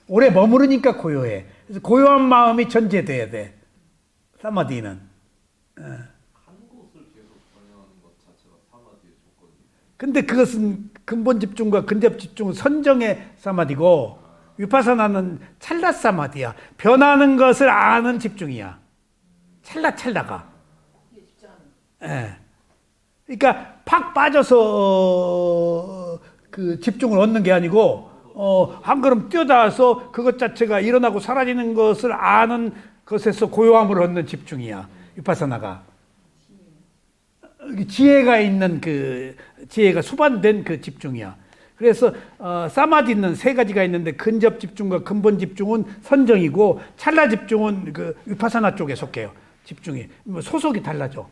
오래 머무르니까 고요해. 그래서 고요한 마음이 전제돼야 돼. 사마디는. 한 곳을 계속 번영하는 것 자체가 사마디의 조건이에요. 근데 그것은 근본 집중과 근접 집중은 선정의 사마디고 위파사나는 찰나 사마디야. 변하는 것을 아는 집중이야. 찰나가. 예. 그러니까 팍 빠져서 그 집중을 얻는 게 아니고 한 걸음 뛰어닿아서 그것 자체가 일어나고 사라지는 것을 아는 것에서 고요함을 얻는 집중이야. 위파사나가. 지혜가 있는 그 지혜가 수반된 그 집중이야. 그래서 사마디는 세 가지가 있는데 근접 집중과 근본 집중은 선정이고 찰나 집중은 그 위파사나 쪽에 속해요. 집중이 소속이 달라져.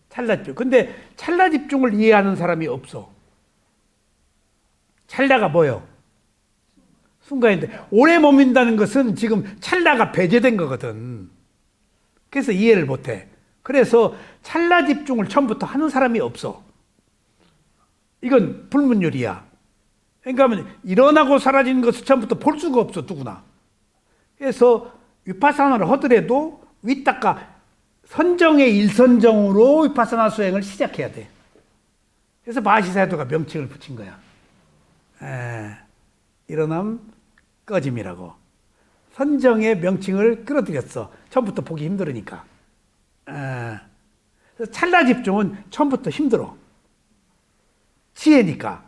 찰나 집중. 근데 찰나 집중을 이해하는 사람이 없어. 찰나가 뭐요? 순간인데 오래 머민다는 것은 지금 찰나가 배제된 거거든. 그래서 이해를 못해. 그래서 찰나 집중을 처음부터 하는 사람이 없어. 이건 불문율이야. 그러니까 일어나고 사라지는 것을 처음부터 볼 수가 없어, 누구나. 그래서 위파사나를 하더라도 위닦아 선정의 일선정으로 위파사나 수행을 시작해야 돼. 그래서 마시사야도가 명칭을 붙인 거야. 일어남 꺼짐이라고. 선정의 명칭을 끌어들였어. 처음부터 보기 힘들으니까. 그래서 찰나 집중은 처음부터 힘들어. 지혜니까.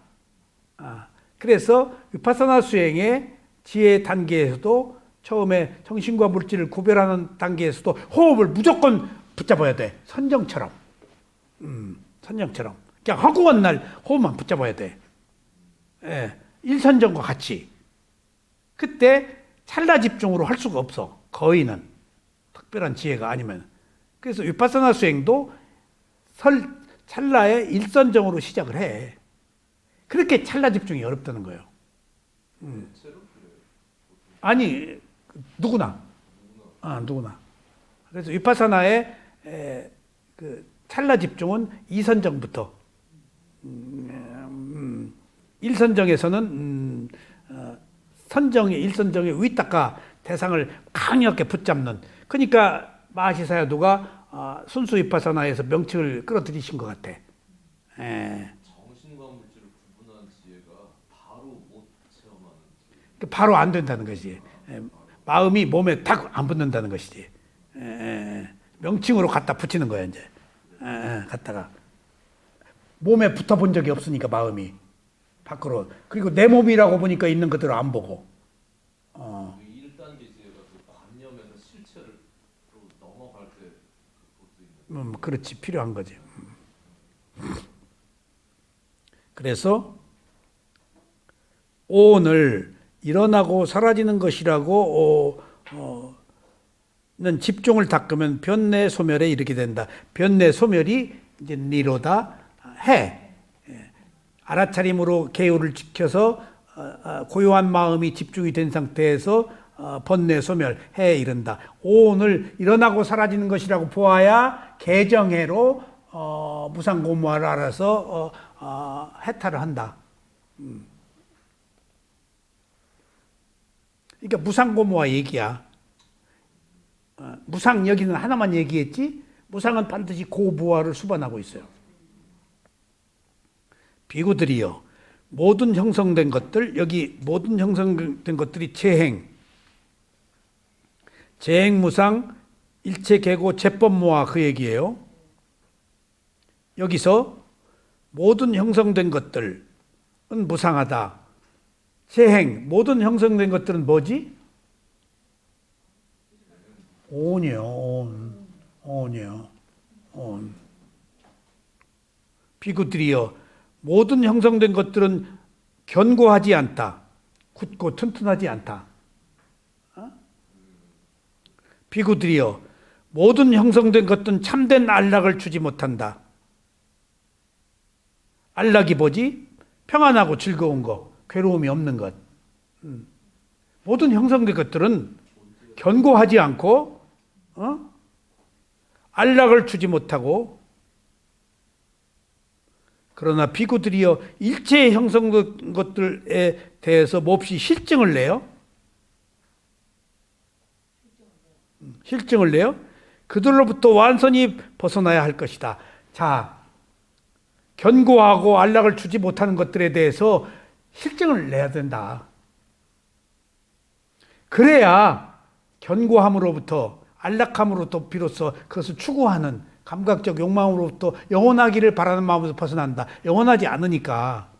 그래서 위파사나 수행의 지혜 단계에서도 처음에 정신과 물질을 구별하는 단계에서도 호흡을 무조건 붙잡아야 돼. 선정처럼. 선정처럼. 그냥 하고 간 날 호흡만 붙잡아야 돼. 일선정과 같이. 그때 찰나 집중으로 할 수가 없어. 거의는. 특별한 지혜가 아니면. 그래서 위파사나 수행도 찰나의 일선정으로 시작을 해. 그렇게 찰나 집중이 어렵다는 거예요. 아니, 누구나. 누구나. 그래서 위파사나의 그 찰나 집중은 이선정부터. 일선정에서는 선정의 일선정의 위닦아 대상을 강력하게 붙잡는. 그러니까 마하시사야도가 순수 위파사나에서 명칭을 끌어들이신 것 같아. 정신과 물질을 구분하는 지혜가 바로 못 체험하는 지혜. 바로 안 된다는 것이지. 마음이 몸에 탁 안 붙는다는 것이지. 명칭으로 갖다 붙이는 거야 이제. 갖다가 몸에 붙어본 적이 없으니까 마음이 밖으로. 그리고 내 몸이라고 보니까 있는 것들을 안 보고. 1단계 지혜가 그 관념에서 실체로 넘어갈 때 볼 수 있는. 그렇지, 필요한 거지. 그래서 오늘 일어나고 사라지는 것이라고 는 집중을 닦으면 변내 소멸에 이르게 된다. 변내 소멸이 이제 니로다 해. 알아차림으로 계율을 지켜서 고요한 마음이 집중이 된 상태에서 번뇌 소멸 해에 이른다. 오늘 일어나고 사라지는 것이라고 보아야 개정해로 무상고무화를 알아서 해탈을 한다. 그러니까 무상고무화 얘기야. 무상 여기는 하나만 얘기했지 무상은 반드시 고무화를 수반하고 있어요. 비구들이여 모든 형성된 것들, 여기 모든 형성된 것들이 재행, 재행무상, 일체계고, 제법무화 그 얘기예요. 여기서 모든 형성된 것들은 무상하다. 재행, 모든 형성된 것들은 뭐지? 온이요. 온이요. 온. 비구들이여 모든 형성된 것들은 견고하지 않다. 굳고 튼튼하지 않다. 비구들이여 모든 형성된 것들은 참된 안락을 주지 못한다. 안락이 뭐지? 평안하고 즐거운 거, 괴로움이 없는 것. 모든 형성된 것들은 견고하지 않고 안락을 주지 못하고, 그러나 비구들이여 일체 형성된 것들에 대해서 몹시 실증을 내요. 실증을 내요. 그들로부터 완전히 벗어나야 할 것이다. 자, 견고하고 안락을 주지 못하는 것들에 대해서 실증을 내야 된다. 그래야 견고함으로부터 안락함으로부터 비로소 그것을 추구하는 감각적 욕망으로부터 영원하기를 바라는 마음에서 벗어난다. 영원하지 않으니까.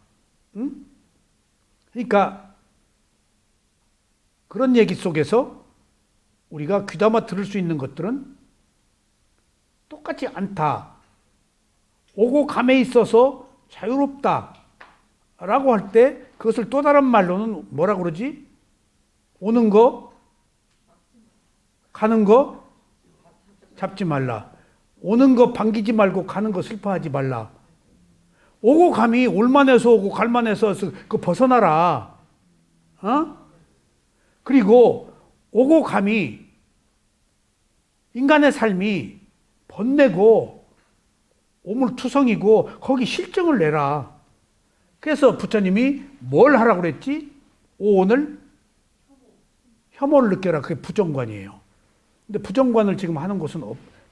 응? 그러니까 그런 얘기 속에서 우리가 귀담아 들을 수 있는 것들은 똑같지 않다. 오고 감에 있어서 자유롭다 라고 할 때 그것을 또 다른 말로는 뭐라 그러지? 오는 거, 가는 거 잡지 말라. 오는 거 반기지 말고 가는 거 슬퍼하지 말라. 오고 감이 올만해서 오고 갈만해서 그 벗어나라. 어? 그리고 오고 감이 인간의 삶이 번뇌고 오물투성이고 거기 실증을 내라. 그래서 부처님이 뭘 하라고 그랬지? 오온을 혐오를 느껴라. 그게 부정관이에요. 근데 부정관을 지금 하는 곳은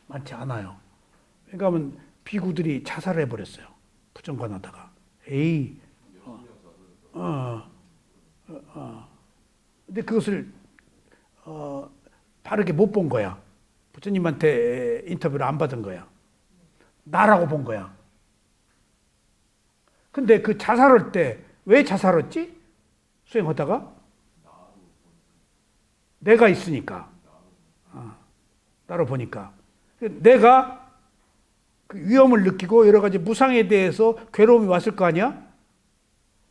많지 않아요. 그러니까 비구들이 자살해 버렸어요. 부정관 하다가. 에이. 근데 그것을 바르게 못 본 거야. 부처님한테 인터뷰를 안 받은 거야. 나라고 본 거야. 근데 그 자살할 때 왜 자살했지? 수행하다가? 내가 있으니까. 나로 보니까. 내가 그 위험을 느끼고 여러 가지 무상에 대해서 괴로움이 왔을 거 아니야?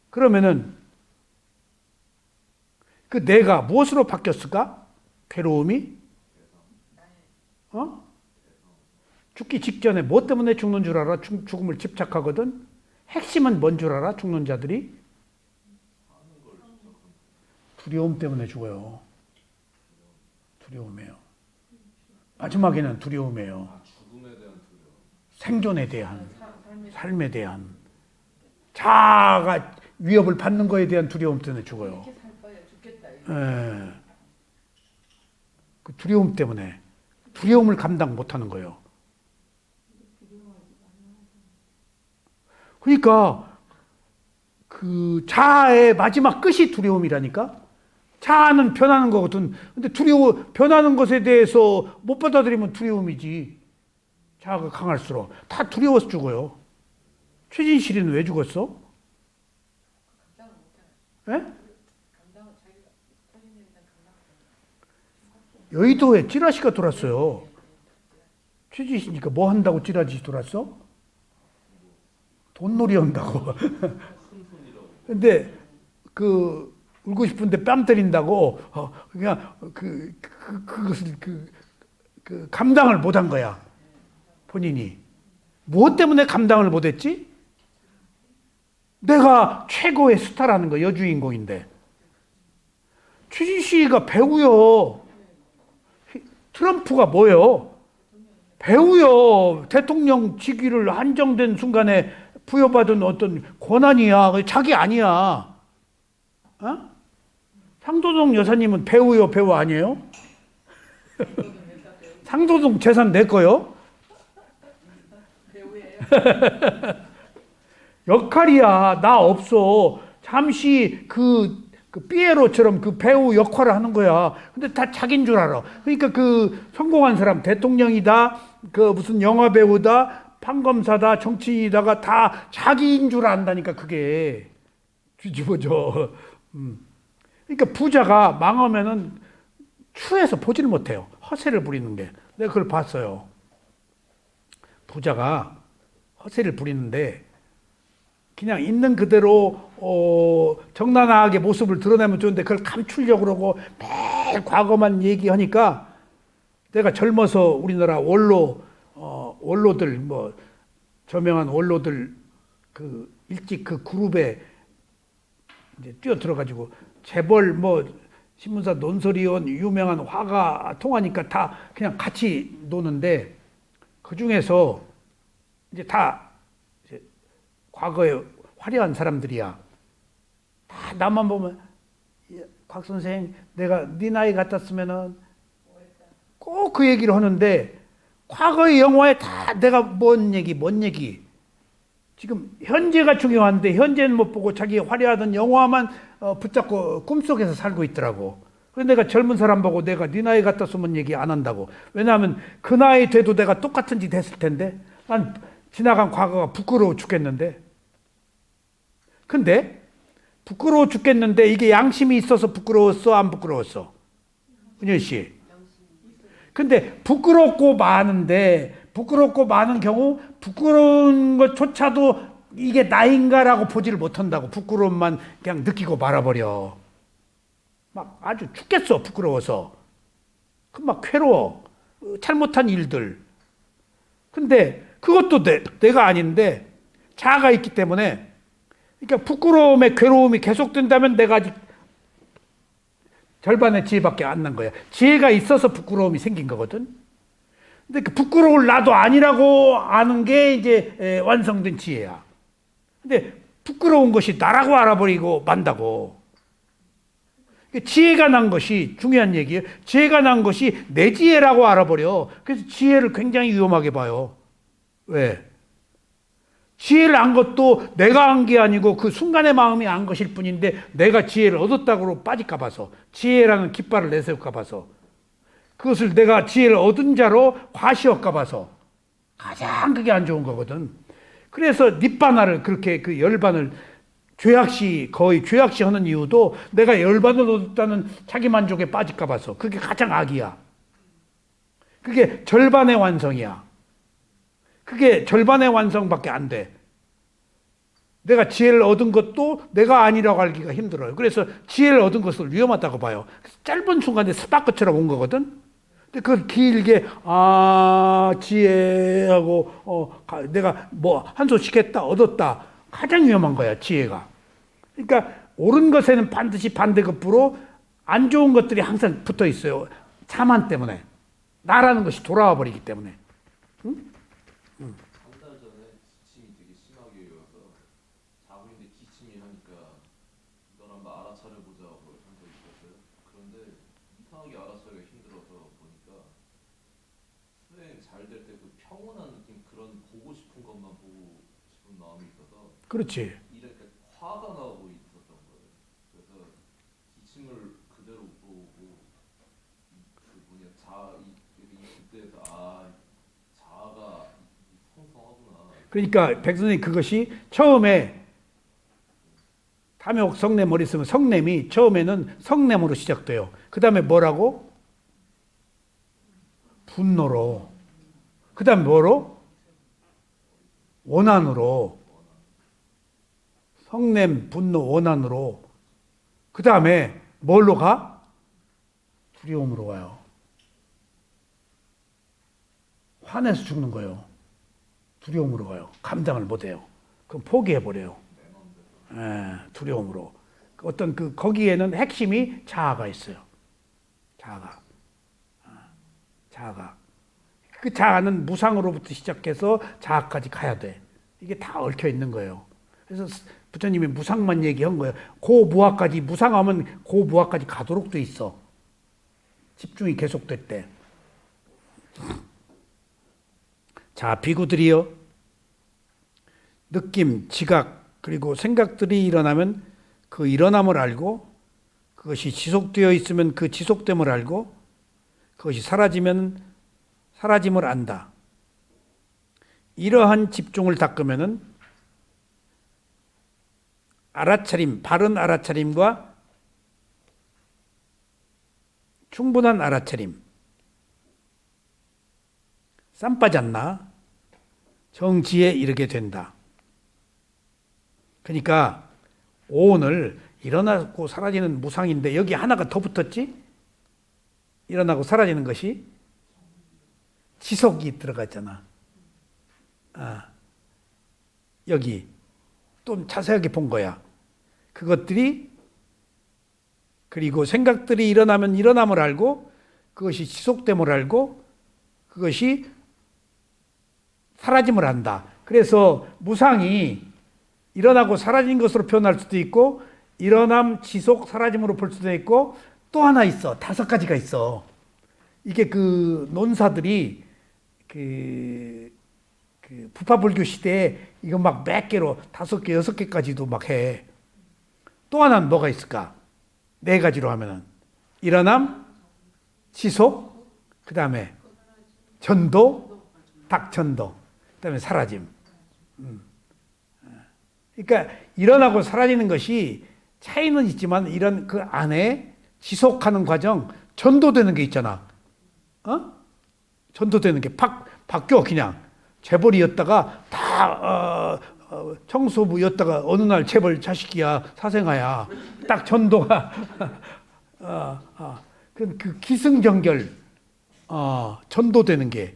그러면은 그 내가 무엇으로 바뀌었을까? 괴로움이? 죽기 직전에 뭐 때문에 죽는 줄 알아? 죽음을 집착하거든? 핵심은 뭔 줄 알아? 죽는 자들이? 두려움 때문에 죽어요. 두려움이에요. 마지막에는 두려움이에요. 죽음에 대한 두려움. 생존에 대한, 삶에 대한, 자아가 위협을 받는 거에 대한 두려움 때문에 죽어요. 이렇게 살 거야, 죽겠다. 예. 그 두려움 때문에 두려움을 감당 못하는 거예요. 그러니까 그 자아의 마지막 끝이 두려움이라니까. 자아는 변하는 거거든. 근데 변하는 것에 대해서 못 받아들이면 두려움이지. 자아가 강할수록 다 두려워서 죽어요. 최진실이는 왜 죽었어? 예? 여의도에 찌라시가 돌았어요. 최진실이니까 뭐 한다고 찌라시 돌았어? 돈놀이 한다고. 근데 그 울고 싶은데 뺨 때린다고 그냥 그것을 감당을 못한 거야. 본인이. 무엇 때문에 감당을 못했지? 내가 최고의 스타라는 거, 여주인공인데. 최진실이가 배우요. 트럼프가 뭐요? 배우요. 대통령 직위를 한정된 순간에 부여받은 어떤 권한이야. 자기 아니야. 어? 상도동 여사님은 배우요, 배우 아니에요? 상도동 재산 내 거요? 배우예요. 역할이야. 나 없어. 잠시 그 피에로처럼 그 배우 역할을 하는 거야. 근데 다 자기인 줄 알아. 그러니까 그 성공한 사람, 대통령이다, 그 무슨 영화 배우다, 판검사다, 정치인이다가 다 자기인 줄 안다니까, 그게. 뒤집어져. 그러니까 부자가 망하면은 추해서 보지를 못해요. 허세를 부리는 게. 내가 그걸 봤어요. 부자가 허세를 부리는데 그냥 있는 그대로 정당하게 모습을 드러내면 좋은데 그걸 감추려고 그러고 매일 과거만 얘기하니까 내가 젊어서 우리나라 원로들 뭐 저명한 원로들 그 일찍 그 그룹에 이제 뛰어들어가지고 재벌 뭐 신문사 논설위원 유명한 화가 통하니까 다 그냥 같이 노는데 그 중에서 이제 다 이제 과거에 화려한 사람들이야. 다 나만 보면 곽 선생 내가 네 나이 같았으면은 꼭 그 얘기를 하는데 과거의 영화에 다 내가 뭔 얘기 지금 현재가 중요한데 현재는 못 보고 자기 화려하던 영화만 붙잡고 꿈속에서 살고 있더라고. 그래서 내가 젊은 사람 보고 내가 네 나이 같았으면 얘기 안 한다고. 왜냐하면 그 나이 돼도 내가 똑같은 짓 했을 텐데 난 지나간 과거가 부끄러워 죽겠는데. 근데 부끄러워 죽겠는데 이게 양심이 있어서 부끄러웠어, 안 부끄러웠어? 은현 씨. 근데 부끄럽고 많은데 부끄럽고 많은 경우 부끄러운 것조차도 이게 나인가라고 보지를 못한다고. 부끄러움만 그냥 느끼고 말아버려. 막 아주 죽겠어 부끄러워서. 그 막 괴로워. 잘못한 일들. 근데 그것도 내가 아닌데 자아가 있기 때문에, 그러니까 부끄러움의 괴로움이 계속된다면 내가 아직 절반의 지혜밖에 안 난 거야. 지혜가 있어서 부끄러움이 생긴 거거든. 근데 그 부끄러울 나도 아니라고 아는 게 이제 완성된 지혜야. 근데 부끄러운 것이 나라고 알아버리고 만다고. 지혜가 난 것이 중요한 얘기예요. 지혜가 난 것이 내 지혜라고 알아버려. 그래서 지혜를 굉장히 위험하게 봐요. 왜? 지혜를 안 것도 내가 한 게 아니고 그 순간의 마음이 안 것일 뿐인데 내가 지혜를 얻었다고 빠질까 봐서, 지혜라는 깃발을 내세울까 봐서, 그것을 내가 지혜를 얻은 자로 과시할까 봐서 가장 그게 안 좋은 거거든. 그래서 닛바나를 그렇게 그 열반을 거의 죄악시 하는 이유도 내가 열반을 얻었다는 자기 만족에 빠질까 봐서. 그게 가장 악이야. 그게 절반의 완성이야. 그게 절반의 완성밖에 안 돼. 내가 지혜를 얻은 것도 내가 아니라고 알기가 힘들어요. 그래서 지혜를 얻은 것을 위험하다고 봐요. 짧은 순간에 스파크처럼 온 거거든. 근데 그걸 길게 지혜하고 내가 뭐 한 소씩 했다 얻었다, 가장 위험한 거야 지혜가. 그러니까 옳은 것에는 반드시 반대급부로 안 좋은 것들이 항상 붙어 있어요. 자만 때문에, 나라는 것이 돌아와 버리기 때문에. 응? 한 달 전에 지침이 되게 심하게 외워서 자고인데 기침이 하니까 널 한번 알아차려보자고 한 적이 있었어요. 그런데 이상하게 알아차리기가 힘들어서 보니까 수행 잘 될 때 그 평온한 느낌, 그런 보고 싶은 것만 보고 싶은 마음이 있어서 그렇지. 이렇게 화가 나고 있었던 거예요. 그래서 기침을 그대로 보고 그 뭐냐 그때에서 자아가 성성하구나. 그러니까 백선생님 그것이 처음에 탐욕 성냄 머리 쓰면 성냄이 처음에는 성냄으로 시작돼요. 그 다음에 뭐라고? 분노로. 그 다음에 뭐로? 원한으로. 성냄, 분노, 원한으로. 그 다음에 뭘로 가? 두려움으로 가요. 화내서 죽는 거예요. 두려움으로 가요. 감당을 못해요. 그럼 포기해버려요. 두려움으로. 어떤 거기에는 핵심이 자아가 있어요. 자아가. 그 자아는 무상으로부터 시작해서 자아까지 가야 돼. 이게 다 얽혀 있는 거예요. 그래서 부처님이 무상만 얘기한 거예요. 고무아까지, 무상하면 고무아까지 가도록 돼 있어. 집중이 계속될 때. 자, 비구들이요. 느낌, 지각, 그리고 생각들이 일어나면 그 일어남을 알고, 그것이 지속되어 있으면 그 지속됨을 알고, 그것이 사라지면 사라짐을 안다. 이러한 집중을 닦으면은 알아차림, 바른 알아차림과 충분한 알아차림, 쌈 빠졌나? 정지에 이르게 된다. 그러니까 오늘 일어나고 사라지는 무상인데 여기 하나가 더 붙었지? 일어나고 사라지는 것이 지속이 들어가 있잖아. 여기 좀 자세하게 본 거야. 그것들이, 그리고 생각들이 일어나면 일어남을 알고, 그것이 지속됨을 알고, 그것이 사라짐을 안다. 그래서 무상이 일어나고 사라진 것으로 표현할 수도 있고, 일어남, 지속, 사라짐으로 볼 수도 있고, 또 하나 있어. 5가지가 있어. 이게 그 논사들이 부파불교 시대에 이거 막 몇 개로 5개, 6개까지도 막 해. 또 하나는 뭐가 있을까? 4가지로 하면은 일어남, 지속, 그 다음에 전도, 닥전도, 그 다음에 사라짐. 그러니까 일어나고 사라지는 것이 차이는 있지만 이런 그 안에 지속하는 과정, 전도되는 게 있잖아. 전도되는 게 바뀌어. 그냥 재벌이었다가 다 청소부였다가 어느 날 재벌 자식이야, 사생아야. 딱 전도가 그 기승전결 전도되는 게,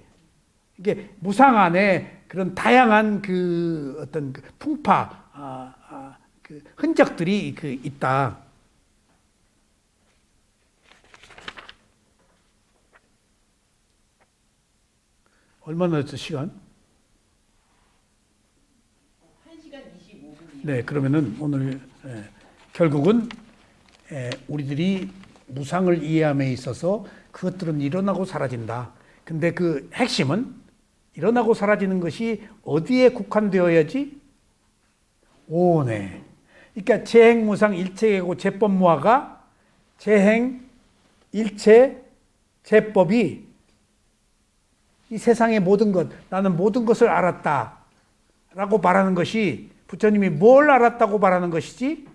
이게 무상 안에 그런 다양한 그 어떤 그 풍파 그 흔적들이 그 있다. 얼마나 됐어 시간? 1시간 25분이요. 네, 그러면은 오늘 결국은 우리들이 무상을 이해함에 있어서 그것들은 일어나고 사라진다. 근데 그 핵심은 일어나고 사라지는 것이 어디에 국한되어야지? 오온에. 그러니까 재행무상 일체계고 제법무화가 재행, 일체, 제법이 이 세상의 모든 것, 나는 모든 것을 알았다 라고 말하는 것이, 부처님이 뭘 알았다고 말하는 것이지?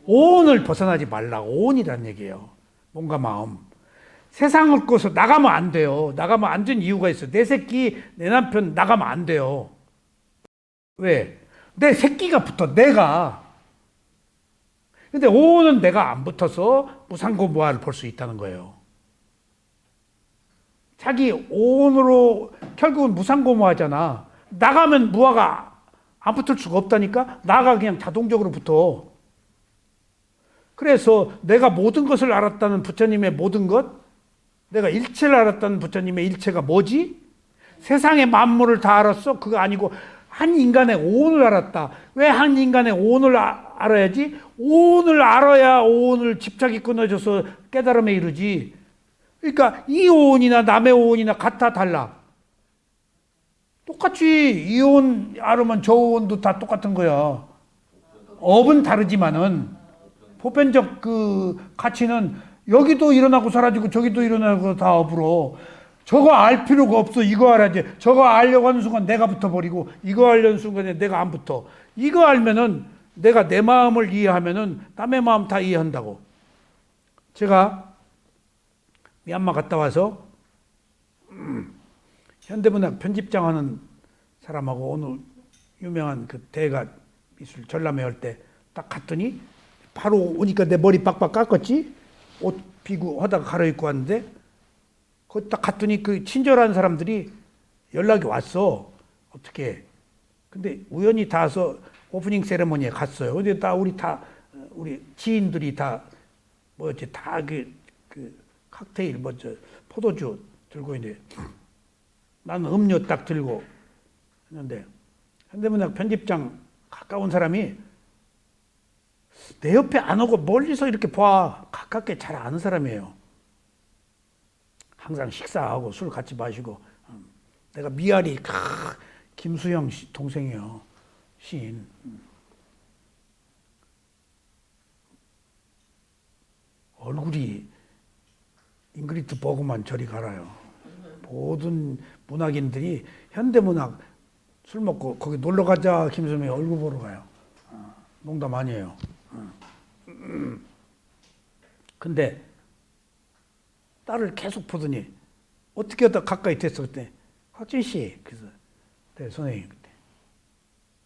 오온을 벗어나지 말라. 오온이란 얘기예요. 몸과 마음. 세상을 꺼서 나가면 안 돼요. 나가면 안 된 이유가 있어요. 내 새끼, 내 남편 나가면 안 돼요. 왜? 내 새끼가 붙어, 내가. 근데 오온은 내가 안 붙어서 무상고무화를 볼 수 있다는 거예요. 자기 오온으로 결국은 무상고무화잖아. 나가면 무화가 안 붙을 수가 없다니까. 나가 그냥 자동적으로 붙어. 그래서 내가 모든 것을 알았다는 부처님의 모든 것, 내가 일체를 알았다는 부처님의 일체가 뭐지? 세상의 만물을 다 알았어? 그거 아니고 한 인간의 오온을 알았다. 왜 한 인간의 오온을 알아야지? 오온을 알아야 오온을 집착이 끊어져서 깨달음에 이르지. 그러니까 이 오온이나 남의 오온이나 같아 달라? 똑같이 이 오온 알으면 저 오온도 다 똑같은 거야. 업은 다르지만은 보편적 그 가치는 여기도 일어나고 사라지고 저기도 일어나고 다 업으로. 저거 알 필요가 없어. 이거 알아야지. 저거 알려고 하는 순간 내가 붙어버리고, 이거 알려는 순간에 내가 안 붙어. 이거 알면은 내가 내 마음을 이해하면은 남의 마음 다 이해한다고. 제가 미얀마 갔다 와서 현대문학 편집장 하는 사람하고 오늘 유명한 그 대가 미술 전람회 할 때 딱 갔더니 바로 오니까 내 머리 빡빡 깎았지? 옷 비고 하다가 갈아입고 왔는데, 거기 딱 갔더니 그 친절한 사람들이 연락이 왔어. 어떻게. 근데 우연히 닿아서 오프닝 세레머니에 갔어요. 근데 우리 지인들이 다 뭐지, 다 그 칵테일, 포도주 들고 있는데, 나는 음료 딱 들고 했는데, 현대문학 편집장 가까운 사람이 내 옆에 안 오고 멀리서 이렇게 봐. 가깝게 잘 아는 사람이에요. 항상 식사하고 술 같이 마시고. 내가 미아리 김수영 동생이에요. 시인. 얼굴이 잉그리트 버그만 저리 가라요. 모든 문학인들이 현대문학 술 먹고 거기 놀러 가자 김수영이 얼굴 보러 가요. 농담 아니에요. 근데 딸을 계속 보더니 어떻게 하다 가까이 됐어. 그때 곽진 씨. 그래서 네, 선생님 그때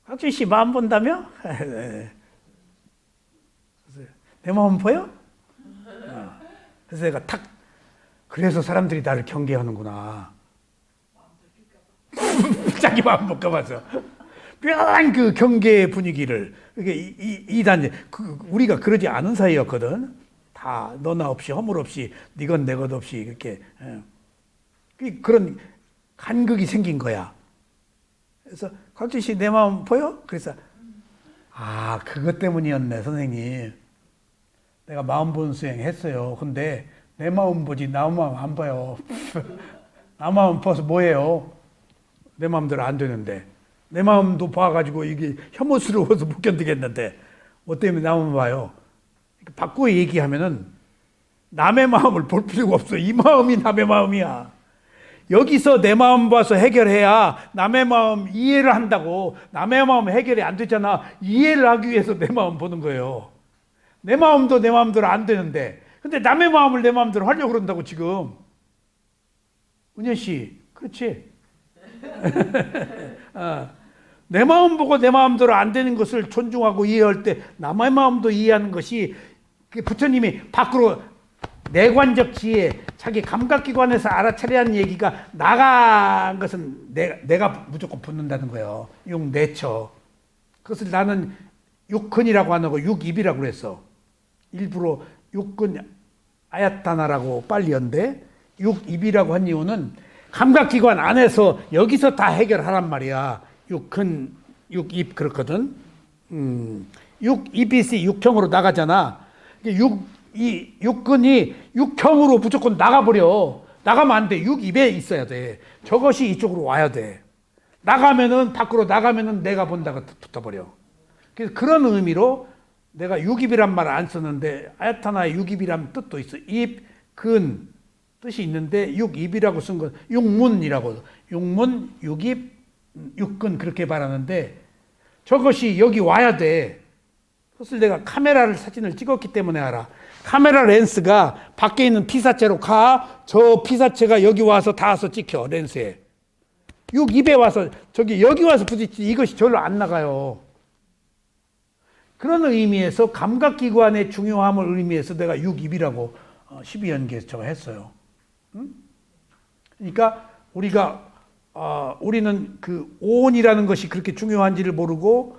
곽진 씨 마음 본다며? 그래서 내 마음 보여? 그래서 내가 탁, 그래서 사람들이 나를 경계하는구나. 자기 마음 못 가봐서. 묘한 그 경계 분위기를, 이게 이단 우리가 그러지 않은 사이였거든. 다 너나 없이 허물 없이 네 것 내 것 없이 이렇게 그런 간극이 생긴 거야. 그래서 곽준 씨 내 마음 보여? 그래서 그것 때문이었네 선생님. 내가 마음 보는 수행 했어요. 근데 내 마음 보지 나 마음 안 봐요. 나 마음 봐서 뭐해요? 내 마음대로 안 되는데. 내 마음도 봐가지고 이게 혐오스러워서 못 견디겠는데 뭐 때문에 나만 봐요? 바꾸어 얘기하면은 남의 마음을 볼 필요가 없어. 이 마음이 남의 마음이야. 여기서 내 마음 봐서 해결해야 남의 마음 이해를 한다고. 남의 마음 해결이 안 되잖아. 이해를 하기 위해서 내 마음 보는 거예요. 내 마음도 내 마음대로 안 되는데, 근데 남의 마음을 내 마음대로 하려고 그런다고 지금. 은현 씨, 그렇지? 내 마음 보고 내 마음대로 안 되는 것을 존중하고 이해할 때 남의 마음도 이해하는 것이 부처님이 밖으로 내관적 지혜, 자기 감각기관에서 알아차리라는 얘기가 나간 것은 내가 무조건 붙는다는 거예요. 육내처. 그것을 나는 육근이라고 안 하고 육입이라고 그랬어. 일부러 육근 아야타나라고 빨리 한데 육입이라고 한 이유는 감각기관 안에서 여기서 다 해결하란 말이야. 육근, 육입 그렇거든. 육입이 육형으로 나가잖아. 이 육근이 육형으로 무조건 나가버려. 나가면 안 돼. 육입에 있어야 돼. 저것이 이쪽으로 와야 돼. 나가면은 밖으로 나가면은 내가 본다가 붙어버려. 그래서 그런 의미로 내가 육입이란 말을 안 썼는데 아야타나의 육입이란 뜻도 있어. 입, 근 뜻이 있는데 육입이라고 쓴 건 육문이라고. 육문, 육입, 육근 그렇게 말하는데 저것이 여기 와야 돼. 그것을 내가 카메라를 사진을 찍었기 때문에 알아. 카메라 렌스가 밖에 있는 피사체로 가. 저 피사체가 여기 와서 닿아서 찍혀 렌스에. 육입에 와서 여기 와서 부딪히지 이것이 절로 안 나가요. 그런 의미에서 감각기관의 중요함을 의미해서 내가 육입이라고 12연계에서 저거 했어요. 그러니까 우리는 그 오온이라는 것이 그렇게 중요한지를 모르고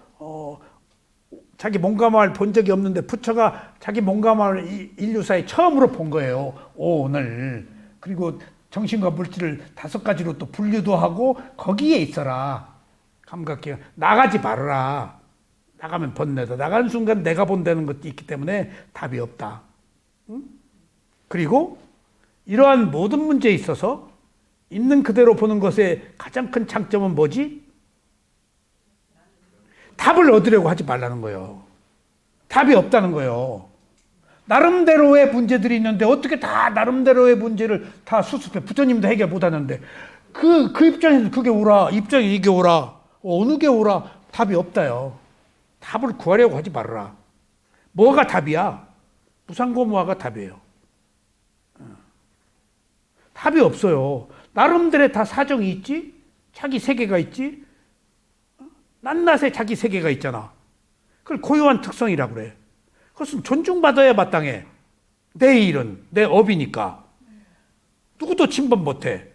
자기 몸감을 본 적이 없는데 부처가 자기 몸감을 인류사에 처음으로 본 거예요. 오온을. 그리고 정신과 물질을 5가지로 또 분류도 하고 거기에 있어라. 감각기관. 나가지 말아라. 나가면 번뇌다. 나가는 순간 내가 본다는 것도 있기 때문에 답이 없다. 그리고 이러한 모든 문제에 있어서 있는 그대로 보는 것의 가장 큰 장점은 뭐지? 답을 얻으려고 하지 말라는 거예요. 답이 없다는 거예요. 나름대로의 문제들이 있는데 어떻게 다 나름대로의 문제를 다 수습해. 부처님도 해결 못하는데 그 입장에서 그게 오라. 입장에 이게 오라. 어느 게 오라. 답이 없다요. 답을 구하려고 하지 말아라. 뭐가 답이야? 무상고무화가 답이에요. 답이 없어요. 나름대로 다 사정이 있지? 자기 세계가 있지? 낱낱의 자기 세계가 있잖아. 그걸 고유한 특성이라고 그래. 그것은 존중받아야 마땅해. 내 일은, 내 업이니까. 누구도 침범 못해.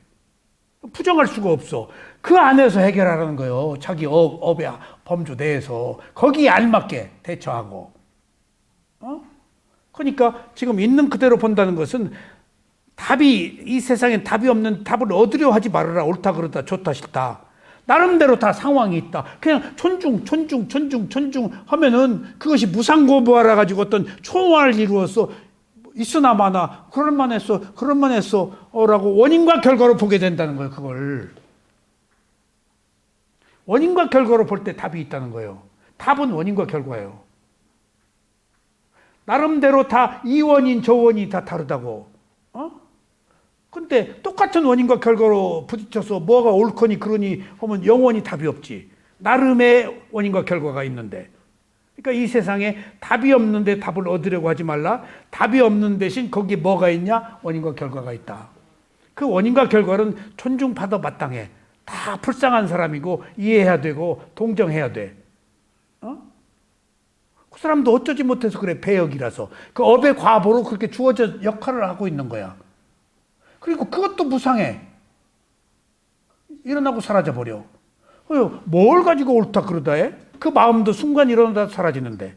부정할 수가 없어. 그 안에서 해결하라는 거예요. 자기 업의 범주 내에서. 거기에 알맞게 대처하고. 그러니까 지금 있는 그대로 본다는 것은 이 세상엔 답이 없는 답을 얻으려 하지 말아라. 옳다 그러다 좋다 싫다. 나름대로 다 상황이 있다. 그냥 존중 하면은 그것이 무상고부하라 가지고 어떤 초원을 이루어서 있으나 마나 그럴만 했어 라고 원인과 결과로 보게 된다는 거예요. 그걸 원인과 결과로 볼 때 답이 있다는 거예요. 답은 원인과 결과예요. 나름대로 다 이 원인 저 원인이 다 다르다고. 근데 똑같은 원인과 결과로 부딪혀서 뭐가 옳거니 그러니 하면 영원히 답이 없지. 나름의 원인과 결과가 있는데. 그러니까 이 세상에 답이 없는데 답을 얻으려고 하지 말라. 답이 없는 대신 거기에 뭐가 있냐? 원인과 결과가 있다. 그 원인과 결과는 존중받아 마땅해. 다 불쌍한 사람이고 이해해야 되고 동정해야 돼. 그 사람도 어쩌지 못해서 그래. 배역이라서. 그 업의 과보로 그렇게 주어져 역할을 하고 있는 거야. 그리고 그것도 무상해. 일어나고 사라져버려. 뭘 가지고 옳다 그러다 해? 그 마음도 순간 일어나다 사라지는데.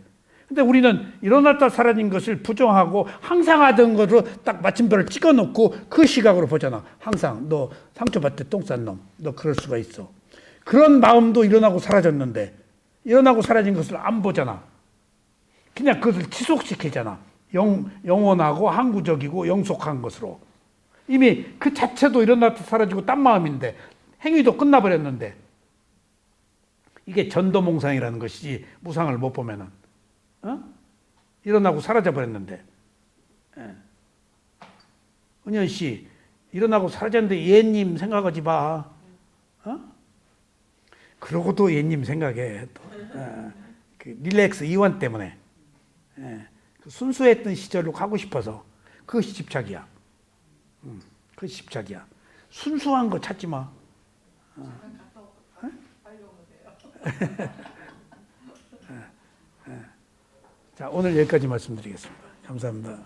근데 우리는 일어났다 사라진 것을 부정하고 항상 하던 거로 딱 마침표를 찍어놓고 그 시각으로 보잖아. 항상 너 상처받대 똥 싼 놈. 너 그럴 수가 있어. 그런 마음도 일어나고 사라졌는데 일어나고 사라진 것을 안 보잖아. 그냥 그것을 지속시키잖아. 영원하고 항구적이고 영속한 것으로. 이미 그 자체도 일어나서 사라지고 딴 마음인데 행위도 끝나버렸는데 이게 전도몽상이라는 것이지 무상을 못 보면은 일어나고 사라져버렸는데 은현 씨 일어나고 사라졌는데 얘님 생각하지 마. 그러고도 얘님 생각해. 또. 그 릴렉스 이완 때문에 그 순수했던 시절로 가고 싶어서 그것이 집착이야. 그것이 집착이야. 순수한 거 찾지 마. 잠깐 갔다 오고 빨리 오면 돼요. 자, 오늘 여기까지 말씀드리겠습니다. 감사합니다.